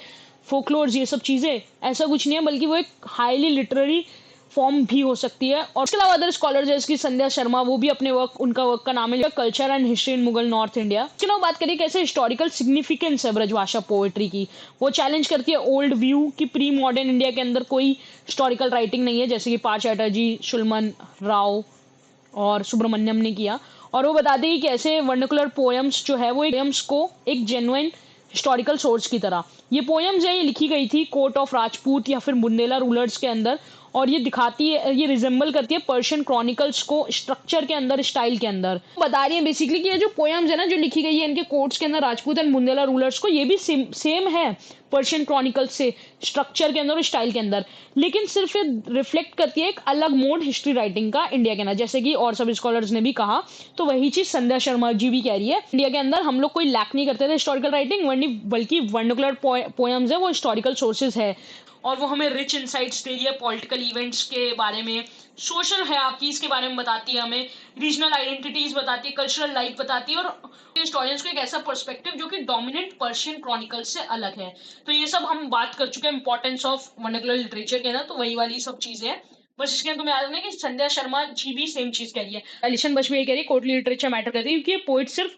फोकलोर्स, ये सब चीजें, ऐसा कुछ नहीं है, बल्कि वो एक हाईली लिटरेरी फॉर्म भी हो सकती है। और इसके अलावा अदर स्कॉलर जैसे कि संध्या शर्मा, वो भी अपने वर्क, उनका वर्क का नाम है culture and history in Mughal north India. इसके अलावा बात करिए कैसे हिस्टोरिकल सिग्निफिकेंस है ब्रजभाषा पोएट्री की, वो चैलेंज करती है ओल्ड व्यू कि प्री मॉडर्न इंडिया के अंदर कोई हिस्टोरिकल राइटिंग नहीं है, जैसे कि पा चैटर्जी, सुलमन राव और सुब्रमण्यम ने किया। और वो बताते हैं कि कैसे वर्नाकुलर पोएम्स जो है वो पोएम्स को एक जेन्युइन हिस्टोरिकल सोर्स की तरह, ये पोएम्स है, ये लिखी गई थी कोर्ट ऑफ राजपूत या फिर बुंदेला रूलर्स के अंदर, और ये दिखाती है, ये रिजेंबल करती है पर्शियन क्रॉनिकल्स को स्ट्रक्चर के अंदर, स्टाइल के अंदर। बता रही है बेसिकली कि ये जो पोएम्स है ना जो लिखी गई है इनके कोर्ट्स के अंदर राजपूत एंड बुंदेला रूलर्स को, ये भी सेम है पर्शियन क्रॉनिकल्स से स्ट्रक्चर के अंदर और स्टाइल के अंदर, लेकिन सिर्फ ये रिफ्लेक्ट करती है एक अलग मोड हिस्ट्री राइटिंग का इंडिया के अंदर, जैसे कि और सब स्कॉलर्स ने भी कहा। तो वही चीज संध्या शर्मा जी भी कह रही है, इंडिया के अंदर हम लोग कोई लैक नहीं करते थे हिस्टोरिकल राइटिंग, बल्कि वर्नाकुलर पोएम्स है वो हिस्टोरिकल सोर्सेज है। और वो हमें रिच इंसाइट्स दे रही है पॉलिटिकल इवेंट्स के बारे में, सोशल हायरार्कीज के बारे में बताती है हमें, रीजनल आइडेंटिटीज बताती है, कल्चरल लाइफ बताती है, और हिस्टोरियंस को एक ऐसा पर्सपेक्टिव जो कि डोमिनेंट पर्शियन क्रॉनिकल से अलग है। तो ये सब हम बात कर चुके हैं इंपॉर्टेंस ऑफ वर्नाकुलर लिटरेचर के ना, तो वही वाली सब चीजें हैं। बस इसके तुम्हें याद रखना कि संध्या शर्मा जी भी सेम चीज कह रही है, एलिशन बश भी ये कह रही है कोर्टली लिटरेचर मैटर करती है, क्योंकि ये पोइट सिर्फ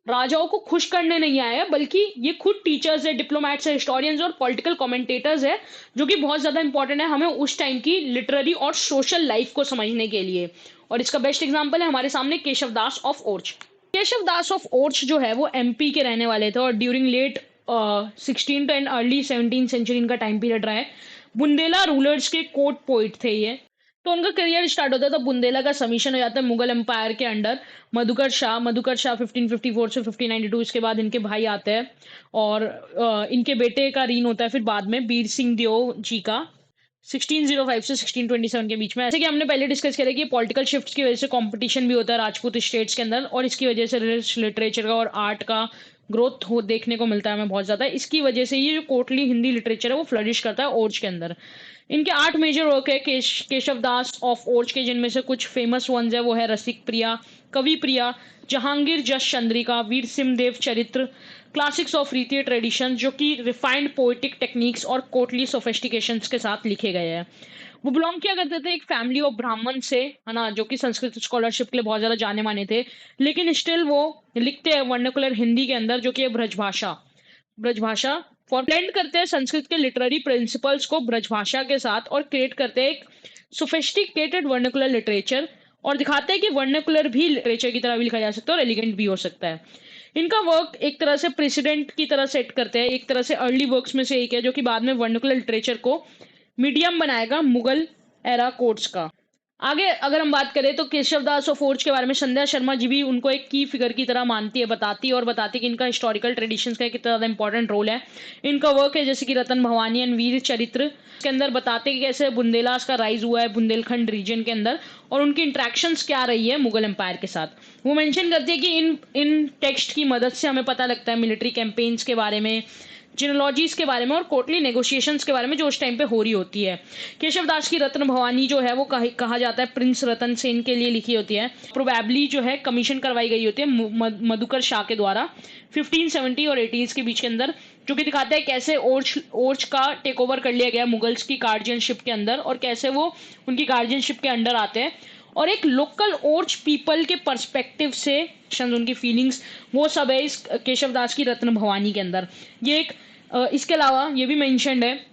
राजाओं को खुश करने नहीं आया है, बल्कि ये खुद टीचर्स है, डिप्लोमैट्स है, हिस्टोरियंस और पॉलिटिकल कमेंटेटर्स है, जो कि बहुत ज्यादा इंपॉर्टेंट है हमें उस टाइम की लिटरेरी और सोशल लाइफ को समझने के लिए। और इसका बेस्ट एग्जांपल है हमारे सामने केशव दास ऑफ ओर्च। केशव दास ऑफ ओर्च जो है वो एमपी के रहने वाले थे और during late 16 and early 17 century इनका टाइम पीरियड रहा है। बुंदेला रूलर्स के कोर्ट पोइट थे ये। तो उनका करियर स्टार्ट होता है तो बुंदेला का समीशन हो जाता है मुगल एम्पायर के अंडर। मधुकर शाह 1554 से 1592, इसके बाद इनके भाई आते हैं और इनके बेटे का रीन होता है फिर बाद में बीर सिंह देओ जी का 1605 से 1627 के बीच में। जैसे कि हमने पहले डिस्कस किया कि पॉलिटिकल शिफ्ट्स की वजह से कंपटीशन भी होता है राजपूत स्टेट्स के अंदर, और इसकी वजह से लिटरेचर का और आर्ट का ग्रोथ हो देखने को मिलता है हमें बहुत ज्यादा। इसकी वजह से ये जो कोटली हिंदी लिटरेचर है वो फ्लरिश करता है ओर्च के अंदर। इनके 8 मेजर वर्क है केशव दास ऑफ ओर्च के, जिनमें से कुछ फेमस वंस है वो है रसिक प्रिया, कवि प्रिया, जहांगीर जश चंद्रिका, वीर सिंहदेव चरित्र, क्लासिक्स ऑफ रीतिय ट्रेडिशन, जो कि रिफाइंड पोएटिक टेक्निक्स और कोर्टली सोफिस्टिकेशंस के साथ लिखे गए हैं। वो बिलोंग किया करते थे एक फैमिली ऑफ ब्राह्मण से, है ना, जो कि संस्कृत स्कॉलरशिप के लिए बहुत ज्यादा जाने माने थे, लेकिन स्टिल वो लिखते हैं वर्नाकुलर हिंदी के अंदर, जो कि है ब्रजभाषा फॉर ब्लेंड करते हैं संस्कृत के लिटरेरी प्रिंसिपल्स को ब्रजभाषा के साथ और क्रिएट करते हैं एक सोफिस्टिकेटेड वर्नाकुलर लिटरेचर, और दिखाते हैं कि वर्नाकुलर भी लिटरेचर की तरह भी लिखा जा सकता है और एलिगेंट भी हो सकता है। इनका वर्क एक तरह से प्रेसिडेंट की तरह सेट करते हैं, एक तरह से अर्ली वर्क्स में से एक है जो कि बाद में वर्नाकुलर लिटरेचर को मीडियम बनाएगा मुगल एरा कोर्ट्स का। आगे अगर हम बात करें तो केशव दास ऑफ ओर्च के बारे में संध्या शर्मा जी भी उनको एक की फिगर की तरह मानती है, बताती है और बताती है कि इनका हिस्टोरिकल ट्रेडिशंस का कितना ज्यादा इंपॉर्टेंट रोल है। इनका वर्क है जैसे कि रतन भवानी एंड वीर चरित्र के अंदर बताते हैं कि कैसे बुंदेलास का राइज हुआ है बुंदेलखंड रीजन के अंदर और उनकी इंट्रैक्शंस क्या रही है मुगल एम्पायर के साथ। वो मेंशन करती है कि इन टेक्स्ट की मदद से हमें पता लगता है मिलिट्री कैंपेन्स के बारे में, जिनोलॉजीज के बारे में और कोर्टली नेगोशिएशंस के बारे में जो उस टाइम पे हो रही होती है। केशव दास की रत्न भवानी जो है वो कहा जाता है प्रिंस रतन सेन के लिए लिखी होती है, प्रोबेबली जो है कमीशन करवाई गई होती है मधुकर शाह के द्वारा 1570 और 80s के बीच के अंदर, जो कि दिखाता है कैसे ओर्च का टेक ओवर कर लिया गया मुगल्स की गार्जियनशिप के अंदर और कैसे वो उनकी गार्जियनशिप के अंडर आते हैं, और एक लोकल ओर्च पीपल के पर्सपेक्टिव से उनकी फीलिंग्स वो सब है इस केशव दास की रत्न भवानी के अंदर। ये एक इसके अलावा ये भी मेंशन्ड है,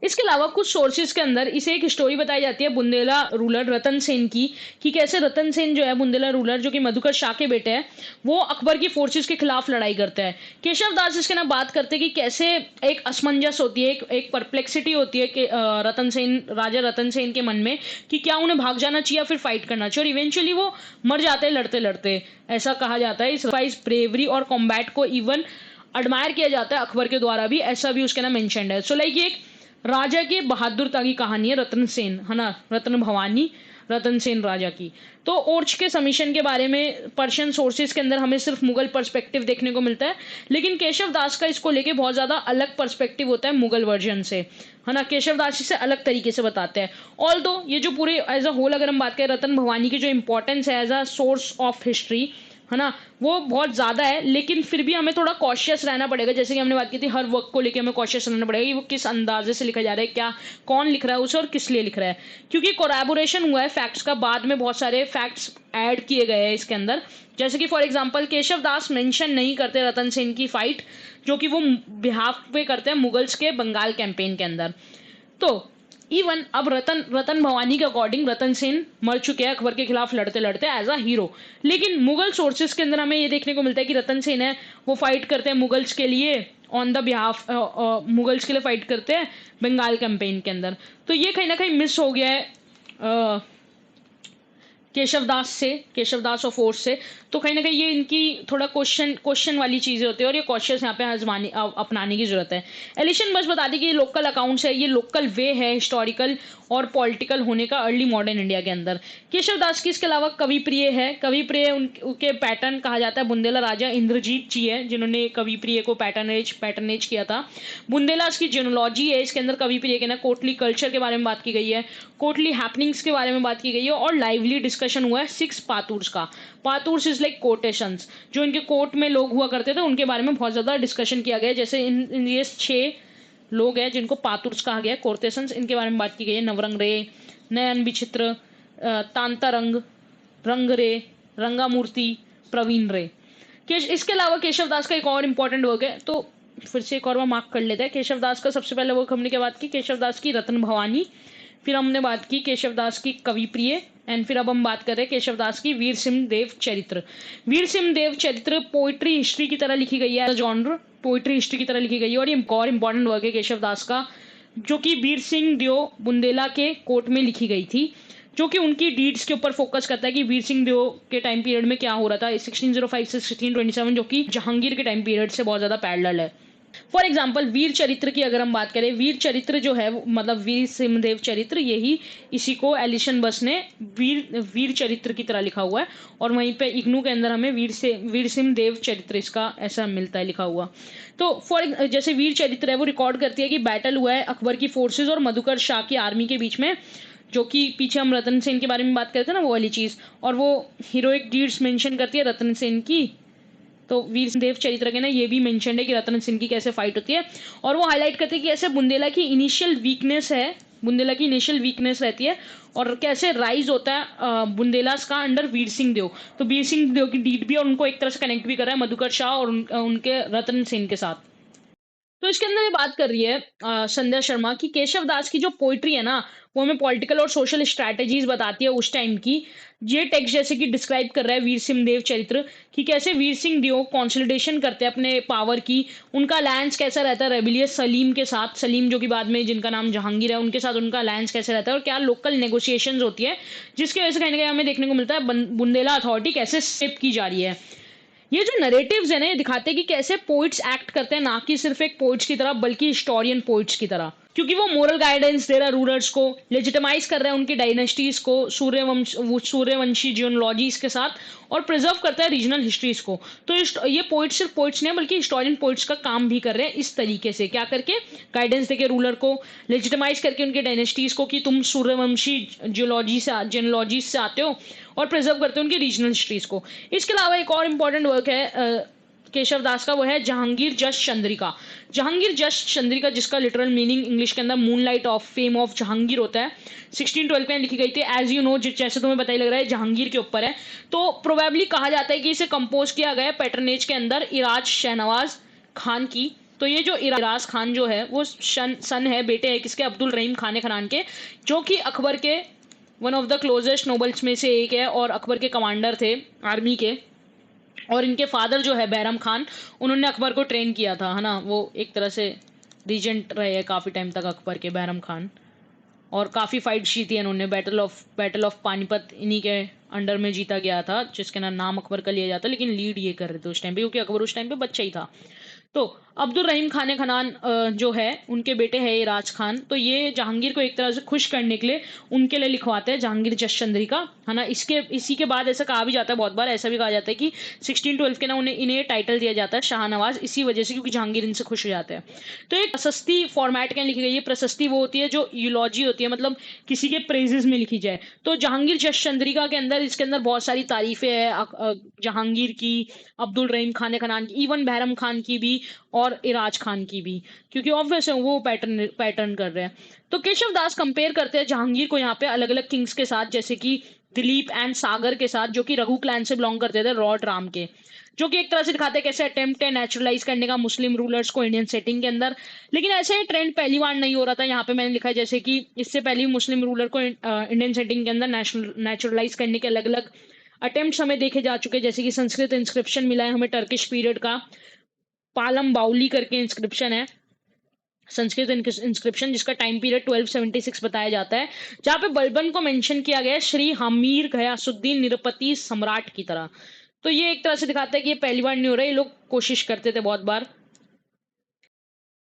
इसके अलावा कुछ सोर्सेज के अंदर इसे एक स्टोरी बताई जाती है बुंदेला रूलर रतन सेन की, कि कैसे रतन सेन जो है बुंदेला रूलर जो कि मधुकर शाह के बेटे हैं वो अकबर की फोर्सेस के खिलाफ लड़ाई करते हैं। केशव दास इसके ना बात करते हैं कि कैसे एक असमंजस होती है, एक परप्लेक्सिटी होती है कि राजा रतन सेन के मन में कि क्या उन्हें भाग जाना चाहिए या फिर फाइट करना चाहिए, और इवेंचुअली वो मर जाते हैं लड़ते लड़ते, ऐसा कहा जाता है। इस ब्रेवरी और कॉम्बैट को इवन एडमायर किया जाता है अकबर के द्वारा भी, ऐसा भी उसके ना मेंशन्ड है। सो लाइक ये एक राजा के बहादुरता की कहानी है रतन सेन, है ना, रत्न भवानी रतन सेन राजा की। तो ओर्च के समीशन के बारे में पर्शियन सोर्सेज के अंदर हमें सिर्फ मुगल पर्सपेक्टिव देखने को मिलता है, लेकिन केशव दास का इसको लेके बहुत ज्यादा अलग पर्सपेक्टिव होता है मुगल वर्जन से, है ना। केशव दास इसे अलग तरीके से बताते हैं। ऑल दो ये जो पूरे एज अ होल अगर हम बात करें रतन भवानी की जो इंपॉर्टेंस है as a source of history, है ना, वो बहुत ज्यादा है, लेकिन फिर भी हमें थोड़ा कॉशियस रहना पड़ेगा। जैसे कि हमने बात की थी हर वर्क को लेकर हमें कॉशियस रहना पड़ेगा कि वो किस अंदाजे से लिखा जा रहा है, क्या कौन लिख रहा है उसे और किस लिए लिख रहा है, क्योंकि कोलैबोरेशन हुआ है फैक्ट्स का, बाद में बहुत सारे फैक्ट्स ऐड किए गए हैं इसके अंदर। जैसे कि for example Keshav Das mention नहीं करते रतन सेन की फाइट जो कि वो बिहाफ पे करते हैं मुगल्स के बंगाल कैंपेन के अंदर। तो इवन अब रतन भवानी के अकॉर्डिंग रतन सेन मर चुके हैं अकबर के खिलाफ लड़ते लड़ते एज अ हीरो, लेकिन मुगल सोर्सेज के अंदर हमें ये देखने को मिलता है कि रतन सेन है वो फाइट करते हैं मुगल्स के लिए ऑन द बिहाफ, मुगल्स के लिए फाइट करते हैं बंगाल कैंपेन के अंदर। तो ये कहीं ना कहीं मिस हो गया है केशव दास ऑफ ओर्च से। तो कहीं ना कहीं ये इनकी थोड़ा क्वेश्चन वाली चीजें होती है और ये कॉशियस यहाँ पे अपनाने की जरूरत है। एलिशन बस बता दी कि ये लोकल अकाउंट्स है, ये लोकल वे है हिस्टोरिकल और पॉलिटिकल होने का अर्ली मॉडर्न इंडिया के अंदर। केशव दास की इसके अलावा कवि प्रिय है। कवि प्रिय उनके पैटर्न कहा जाता है बुंदेला राजा इंद्रजीत जी है जिन्होंने कवि प्रिय को पैटर्नेज किया था। बुंदेलास की जियोलॉजी है, इसके अंदर कवि प्रिय के ना कोटली कल्चर के बारे में बात की गई है, कोटली हैपनिंग्स के बारे में बात की गई है और लाइवली डिस्कशन हुआ है 6 पातूर्स का। पातूर्स इज लाइक कोटेशंस, जो इनके कोर्ट में लोग हुआ करते थे उनके बारे में बहुत ज्यादा डिस्कशन किया गया है। जैसे इन ये 6 लोग हैं जिनको पातुर्स कहा गया, कोर्टेशंस, इनके बारे में बात की गई है। नवरंग रे, नयन विचित्र, तांतारंग, रंग रे, रंगामूर्ति, प्रवीण रे। इसके अलावा केशव दास का एक और इम्पोर्टेंट वर्क है, तो फिर से एक और बार मार्क कर लेते हैं। केशव दास का सबसे पहले वर्क हमने क्या बात की, केशव दास की रत्न भवानी, फिर हमने बात की केशव दास की कवि प्रिय, एंड फिर अब हम बात कर रहे हैं केशव दास की वीर सिंह देव चरित्र। वीर सिंह देव चरित्र पोइट्री हिस्ट्री की तरह लिखी गई है, जॉनर पोइट्री हिस्ट्री की तरह लिखी गई है और ये और इम्पोर्टेंट वर्क है केशव दास का, जो कि वीर सिंह देव बुंदेला के कोर्ट में लिखी गई थी, जो कि उनकी डीड्स के ऊपर फोकस करता है कि वीर सिंह देव के टाइम पीरियड में क्या हो रहा था 1605 से 1627, जो कि जहांगीर के टाइम पीरियड से बहुत ज्यादा पैरेलल है। फॉर एग्जाम्पल वीर चरित्र की अगर हम बात करें, वीर चरित्र जो है मतलब वीर सिंहदेव चरित्र, यही इसी को एलिशन बस ने वीर चरित्र की तरह लिखा हुआ है और वहीं पे इग्नू के अंदर हमें वीर सिंहदेव चरित्र इसका ऐसा मिलता है लिखा हुआ। तो जैसे वीर चरित्र है वो रिकॉर्ड करती है कि बैटल हुआ है अकबर की फोर्सेज और मधुकर शाह की आर्मी के बीच में, जो कि पीछे हम रतन सेन के बारे में बात करते हैं ना वो वाली चीज, और वो हीरोइक डीड्स मेंशन करती है रतन सेन की। तो वीर सिंह देव चरित्र के ना ये भी मेंशन है कि रतन सिंह की कैसे फाइट होती है, और वो हाईलाइट करते हैं कि ऐसे बुंदेला की इनिशियल वीकनेस रहती है और कैसे राइज होता है बुंदेलास का अंडर वीर सिंह देव। तो वीर सिंह देव की डीड भी और उनको एक तरह से कनेक्ट भी कर रहा है मधुकर शाह और उनके रतन सेन के साथ। तो इसके अंदर ये बात कर रही है संध्या शर्मा की केशव दास की जो पोइट्री है ना वो हमें पॉलिटिकल और सोशल स्ट्रैटेजीज बताती है उस टाइम की। ये टेक्स्ट जैसे कि डिस्क्राइब कर रहा है वीर सिंह देव चरित्र कि कैसे वीर सिंह देव कॉन्सोलिडेशन करते हैं अपने पावर की, उनका अलायंस कैसा रहता है रेबिलियस सलीम के साथ, सलीम जो कि बाद में जिनका नाम जहांगीर है उनके साथ उनका अलायंस कैसे रहता है और क्या लोकल नेगोशिएशंस होती है, जिसकी वजह से कहीं ना कहीं हमें देखने को मिलता है बुंदेला अथॉरिटी कैसे शेप की जा रही है। ये जो नरेटिव्स है ना ये दिखाते हैं कि कैसे पोइट्स एक्ट करते हैं, ना कि सिर्फ एक पोइट्स की तरह बल्कि हिस्टोरियन पोइट्स की तरह, क्योंकि वो मोरल गाइडेंस दे रहा है रूलर्स को, लेजिटिमाइज कर रहा है उनकी डायनेस्टीज को सूर्यवंशी जियोलॉजीज के साथ और प्रिजर्व करता है रीजनल हिस्ट्रीज को। तो ये पोइट्स सिर्फ पोइट्स नहीं बल्कि हिस्टोरियन पोइट्स का काम भी कर रहे हैं इस तरीके से, क्या करके गाइडेंस देके रूलर को, लेजिटिमाइज करके उनके डायनेस्टीज को कि तुम सूर्यवंशी जियोलॉजी से आते हो और प्रिजर्व करते हैं उनकी रीजनल हिस्ट्रीज को। इसके अलावा एक और इम्पोर्टेंट वर्क है केशव दास का, वो है जहांगीर जस्ट चंद्रिका। जहांगीर जस्ट चंद्रिका जिसका लिटरल मीनिंग इंग्लिश के अंदर moonlight of fame of Jahangir होता है, 1612 में लिखी गई थी। एज यू नो जैसे तुम्हें पता ही लग रहा है जहांगीर के ऊपर है, तो प्रोबेबली कहा जाता है कि इसे कंपोज किया गया पैटर्नेज के अंदर इराज शहनवाज खान की। तो ये जो इराज खान जो है वो सन है, बेटे है किसके, अब्दुल रहीम खान खान के, जो कि अकबर के one of the closest nobles में से एक है और अकबर के कमांडर थे आर्मी के। और इनके फादर जो है बैरम खान, उन्होंने अकबर को ट्रेन किया था, है ना, वो एक तरह से रीजेंट रहे हैं काफ़ी टाइम तक अकबर के, बैरम खान, और काफ़ी फाइट जीती है इन्होंने। बैटल ऑफ पानीपत इन्हीं के अंडर में जीता गया था, जिसके नाम अकबर का लिया जाता है, लेकिन लीड ये कर रहे थे उस टाइम पे क्योंकि अकबर उस टाइम पे बच्चा ही था। तो अब्दुल रहीम खान खनान जो है उनके बेटे हैं राज खान, तो ये जहांगीर को एक तरह से खुश करने के लिए उनके लिए लिखवाते हैं जहांगीर जस्ट चंद्रिका, है ना। इसी के बाद ऐसा कहा भी जाता है, बहुत बार ऐसा भी कहा जाता है कि 1612 के ना इन्हें टाइटल दिया जाता है शाहनवाज इसी वजह से, क्योंकि जहांगीर इनसे खुश हो जाते हैं। तो एक प्रशस्ति फॉर्मेट के लिखी गई है। प्रशस्ति वो होती है जो यूलॉजी होती है, मतलब किसी के प्रेजेस में लिखी जाए। तो जहांगीर जस्ट चंद्रिका के अंदर इसके अंदर बहुत सारी तारीफें हैं जहांगीर की, अब्दुल रहीम खान खनान की, इवन बैरम खान की भी और इराज खान की भी, क्योंकि ऑब्वियस है वो पैटर्न कर रहे हैं। तो केशव दास कंपेयर करते हैं जहांगीर को यहाँ पे अलग अलग किंग्स के साथ, जैसे कि दिलीप एंड सागर के साथ, जो कि रघु क्लैन से बिलोंग करते थे, लॉर्ड राम के, जो कि एक तरह से दिखाते हैं कैसे अटेम्प्ट है नेचुरलाइज करने का मुस्लिम रूलर्स को इंडियन सेटिंग के अंदर। लेकिन ऐसे ट्रेंड पहली बार नहीं हो रहा था, यहाँ पे मैंने लिखा है जैसे कि इससे पहले मुस्लिम रूलर को इंडियन सेटिंग के अंदर नेचुरलाइज करने के अलग अलग अटेम्प्ट हमें देखे जा चुके हैं, जैसे कि संस्कृत इंस्क्रिप्शन मिला है हमें टर्किश पीरियड का, पालम बाउली करके इंस्क्रिप्शन है, संस्कृत इंस्क्रिप्शन, जिसका टाइम पीरियड 1276 बताया जाता है, जहां पे बलबन को मेंशन किया गया है श्री हमीर गयासुद्दीन निरपति सम्राट की तरह। तो ये एक तरह से दिखाता है कि ये पहली बार नहीं हो रहा है, ये लोग कोशिश करते थे बहुत बार।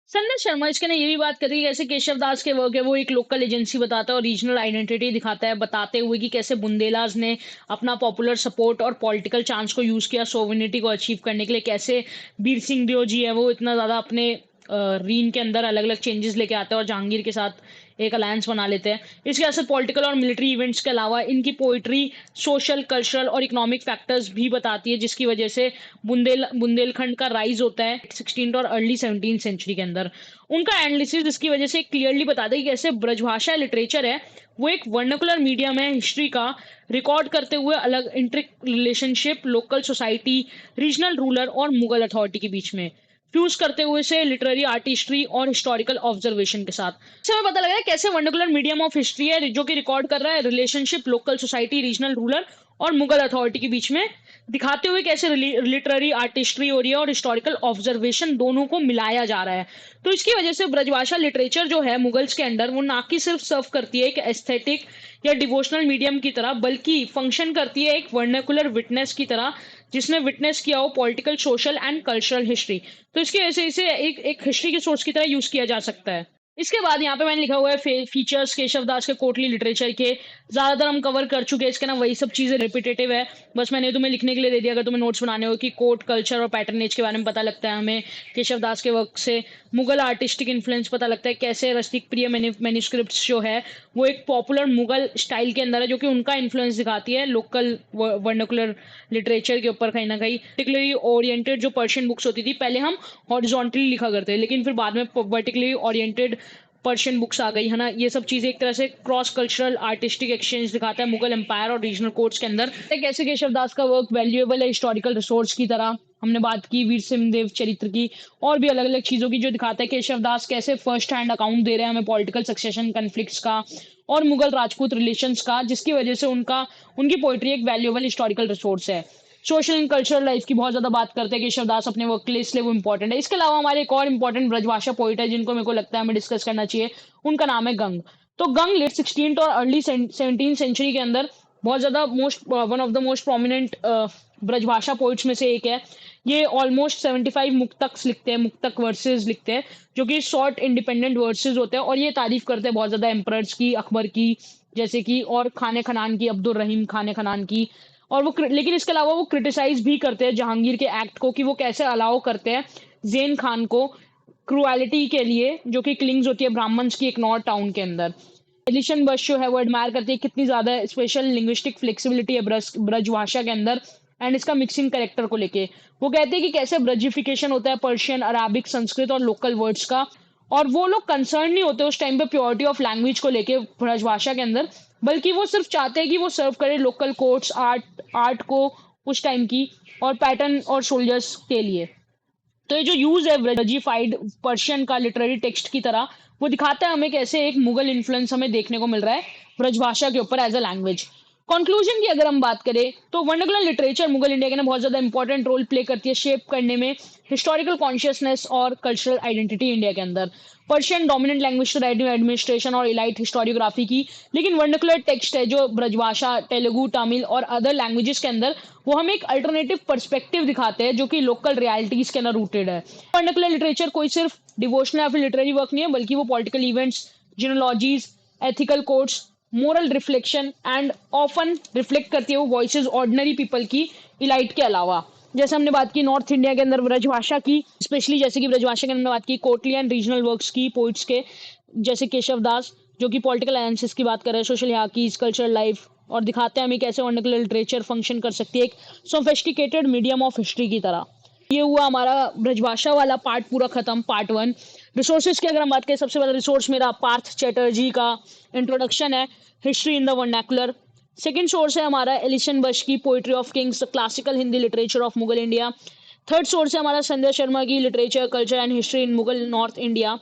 संजय शर्मा इसके ना ये भी बात करी है कैसे केशव दास के वर्क है वो एक लोकल एजेंसी बताता है और रीजनल आइडेंटिटी दिखाता है, बताते हुए कि कैसे बुंदेलास ने अपना पॉपुलर सपोर्ट और पॉलिटिकल चांस को यूज किया सोवेनिटी को अचीव करने के लिए, कैसे वीर सिंह देव जी है वो इतना ज्यादा अपने रीन के अंदर अलग अलग चेंजेस लेके आते हैं और जहांगीर के साथ एक अलायंस बना लेते हैं। इसके असर पॉलिटिकल और मिलिट्री इवेंट्स के अलावा इनकी पोइट्री सोशल कल्चरल और इकोनॉमिक फैक्टर्स भी बताती है, जिसकी वजह से बुंदेलखंड का राइज होता है 16 और अर्ली 17 सेंचुरी के अंदर। उनका एनालिसिस इसकी वजह से क्लियरली बताता है कि कैसे ब्रजभाषा लिटरेचर है वो एक वर्नाकुलर मीडियम है हिस्ट्री का, रिकॉर्ड करते हुए अलग intricate relationship local society, regional ruler और मुगल अथॉरिटी के बीच में फ्यूज करते हुए से लिटरेरी आर्टिस्ट्री और हिस्टोरिकल ऑब्जर्वेशन के साथ। इससे हमें पता लगा है कैसे वर्नाकुलर मीडियम ऑफ हिस्ट्री है जो कि रिकॉर्ड कर रहा है relationship local society, regional ruler और मुगल अथॉरिटी के बीच में, दिखाते हुए कैसे लिटरेरी आर्टिस्ट्री हो रही है और हिस्टोरिकल ऑब्जर्वेशन दोनों को मिलाया जा रहा है। तो इसकी वजह से ब्रजभाषा लिटरेचर जो है मुगल्स के अंडर वो ना कि सिर्फ सर्व करती है एक एस्थेटिक या डिवोशनल मीडियम की तरह, बल्कि फंक्शन करती है एक वर्नाकुलर विटनेस की तरह जिसने विटनेस किया हो political social and cultural history. तो इसकी वजह से इसे एक हिस्ट्री के सोर्स की तरह यूज किया जा सकता है। इसके बाद यहाँ पे मैंने लिखा हुआ है फीचर्स केशव दास के कोटली लिटरेचर के, ज्यादातर हम कवर कर चुके हैं इसके ना, वही सब चीजें रिपीटेटिव है, बस मैंने तुम्हें लिखने के लिए दे दिया अगर तुम्हें नोट्स बनाने हो कि कोट कल्चर और पैटर्नेज के बारे में पता लगता है हमें केशव दास के वर्क से। मुगल आर्टिस्टिक इन्फ्लुएंस पता लगता है कैसे रस्टिक प्रिय मैन्युस्क्रिप्ट्स जो है वो एक पॉपुलर मुगल स्टाइल के अंदर है जो कि उनका इन्फ्लुएंस दिखाती है लोकल वर्नाकुलर लिटरेचर के ऊपर कहीं ना कहीं। पर्टिकुलरली ओरिएंटेड जो पर्शियन बुक्स होती थी पहले हम हॉरिजॉन्टली लिखा करते हैं लेकिन फिर बाद में वर्टिकली ओरिएंटेड पर्शियन बुक्स आ गई है ना, ये सब चीजें एक तरह से क्रॉस कल्चरल आर्टिस्टिक एक्सचेंज दिखाता है मुगल एम्पायर और रीजनल कोर्ट्स के अंदर। कैसे केशव दास का वर्क वैल्यूएबल है हिस्टोरिकल रिसोर्स की तरह, हमने बात की वीर सिंह देव चरित्र की और भी अलग अलग चीजों की जो दिखाता है केशव दास कैसे फर्स्ट हैंड अकाउंट दे रहे हैं हमें पॉलिटिकल सक्सेशन कन्फ्लिक्ट्स का और मुगल राजपूत रिलेशंस का, जिसकी वजह से उनकी पोइट्री एक वैल्यूएबल हिस्टोरिकल रिसोर्स है। सोशल एंड कल्चरल लाइफ की बहुत ज्यादा बात करते हैं केशव दास अपने वर्क के लिए, इसलिए वो इंपॉर्टेंट है। इसके अलावा हमारे एक और इंपॉर्टेंट ब्रजभाषा पोइट है जिनको मेरे को लगता है हमें डिस्कस करना चाहिए, उनका नाम है गंग। तो गंग लेट 16 और अर्ली 17 सेंचुरी के अंदर बहुत ज्यादा one of the most prominent Brajbhasha poets में से एक है। ये ऑलमोस्ट 75 मुक्तक लिखते हैं, मुक्तक वर्सेस लिखते हैं जो कि शॉर्ट इंडिपेंडेंट वर्सेस होते हैं और ये तारीफ करते हैं बहुत ज्यादा एम्परर्स की, अकबर की जैसे कि, और खाने खनान की, अब्दुल रहीम खाने खनान की। और वो लेकिन इसके अलावा वो क्रिटिसाइज भी करते हैं जहांगीर के एक्ट को कि वो कैसे अलाउ करते हैं जैन खान को क्रुएलिटी के लिए जो कि किलिंग्स होती है ब्राह्मण्स की एक नॉर्थ टाउन के अंदर। एलिशन बश जो है वो एडमायर करती है कितनी ज्यादा स्पेशल लिंग्विस्टिक फ्लेक्सिबिलिटी है ब्रज भाषा के अंदर एंड इसका मिक्सिंग करेक्टर को लेके। वो कहते हैं कि कैसे ब्रजिफिकेशन होता है पर्शियन, अराबिक, संस्कृत और लोकल वर्ड्स का, और वो लोग कंसर्न नहीं होते उस टाइम पे प्योरिटी ऑफ लैंग्वेज को लेके ब्रजभाषा के अंदर, बल्कि वो सिर्फ चाहते हैं कि वो सर्व करे लोकल कोर्ट्स आर्ट को उस टाइम की और पैटर्न और सोल्जर्स के लिए। तो ये जो यूज है ब्रजिफाइड पर्शियन का लिटरेरी टेक्स्ट की तरह, वो दिखाता है हमें कैसे एक मुगल इन्फ्लुएंस हमें देखने को मिल रहा है ब्रजभाषा के ऊपर एज अ लैंग्वेज। कंक्लूजन की अगर हम बात करें तो वर्नाकुलर लिटरेचर मुगल इंडिया के ना बहुत ज्यादा इंपॉर्टेंट रोल प्ले करती है शेप करने में हिस्टोरिकल कॉन्शियसनेस और कल्चरल आइडेंटिटी इंडिया के अंदर। Persian dominant language to writing administration और इलाइट हिस्टोरियोग्राफी की, लेकिन वर्नाकुलर टेक्स्ट है जो ब्रजभाषा, तेलुगु, तमिल और अदर लैंग्वेजेस के अंदर वो हमें एक अल्टरनेटिव पर्सपेक्टिव दिखाते हैं जो कि लोकल रियलिटीज के अंदर रूटेड है। वर्नाकुलर लिटरेचर कोई सिर्फ डिवोशनल या फिर लिटरेरी वर्क नहीं है बल्कि वो political events, genealogies, ethical codes, moral reflection and often reflect करती है वो वॉइसेस ऑर्डिनरी पीपल की इलाइट के अलावा। जैसे हमने बात की नॉर्थ इंडिया के अंदर ब्रजभाषा की, स्पेशली जैसे कि ब्रजभाषा के अंदर बात की कोटली एंड रीजनल वर्क्स की पोइट्स के, जैसे केशव दास जो कि पॉलिटिकल एनालिसिस की बात कर रहे हैं, सोशल हाकीज, कल्चरल लाइफ, और दिखाते हैं हमें कैसे वर्नाकुलर लिटरेचर फंक्शन कर सकती है एक सोफिस्टिकेटेड मीडियम ऑफ हिस्ट्री की तरह। ये हुआ हमारा ब्रजभाषा वाला पार्ट पूरा खत्म, पार्ट 1। रिसोर्सेज की अगर हम बात करें, सबसे पहला रिसोर्स मेरा पार्थ चैटर्जी का इंट्रोडक्शन है history in the vernacular. Second source है हमारा एलिशन बश की poetry of kings, classical Hindi literature of Mughal India. Third source है हमारा संजय शर्मा की literature, culture and history in Mughal north India.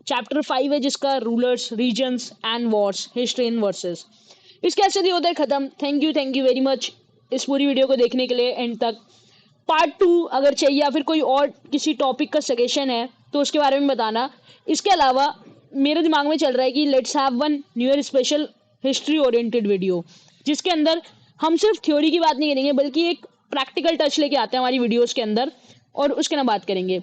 Chapter 5 है जिसका rulers, regions and wars, history in verses. इसके ऐसे होता है खत्म। थैंक यू वेरी मच इस पूरी वीडियो को देखने के लिए एंड तक। पार्ट 2 अगर चाहिए या फिर कोई और किसी टॉपिक का सजेशन है तो उसके बारे में बताना। इसके अलावा मेरे दिमाग में चल रहा है कि let's have one new year special history oriented video जिसके अंदर हम सिर्फ थ्योरी की बात नहीं करेंगे बल्कि एक प्रैक्टिकल टच लेके आते हैं हमारी वीडियोस के अंदर और उसके ना बात करेंगे।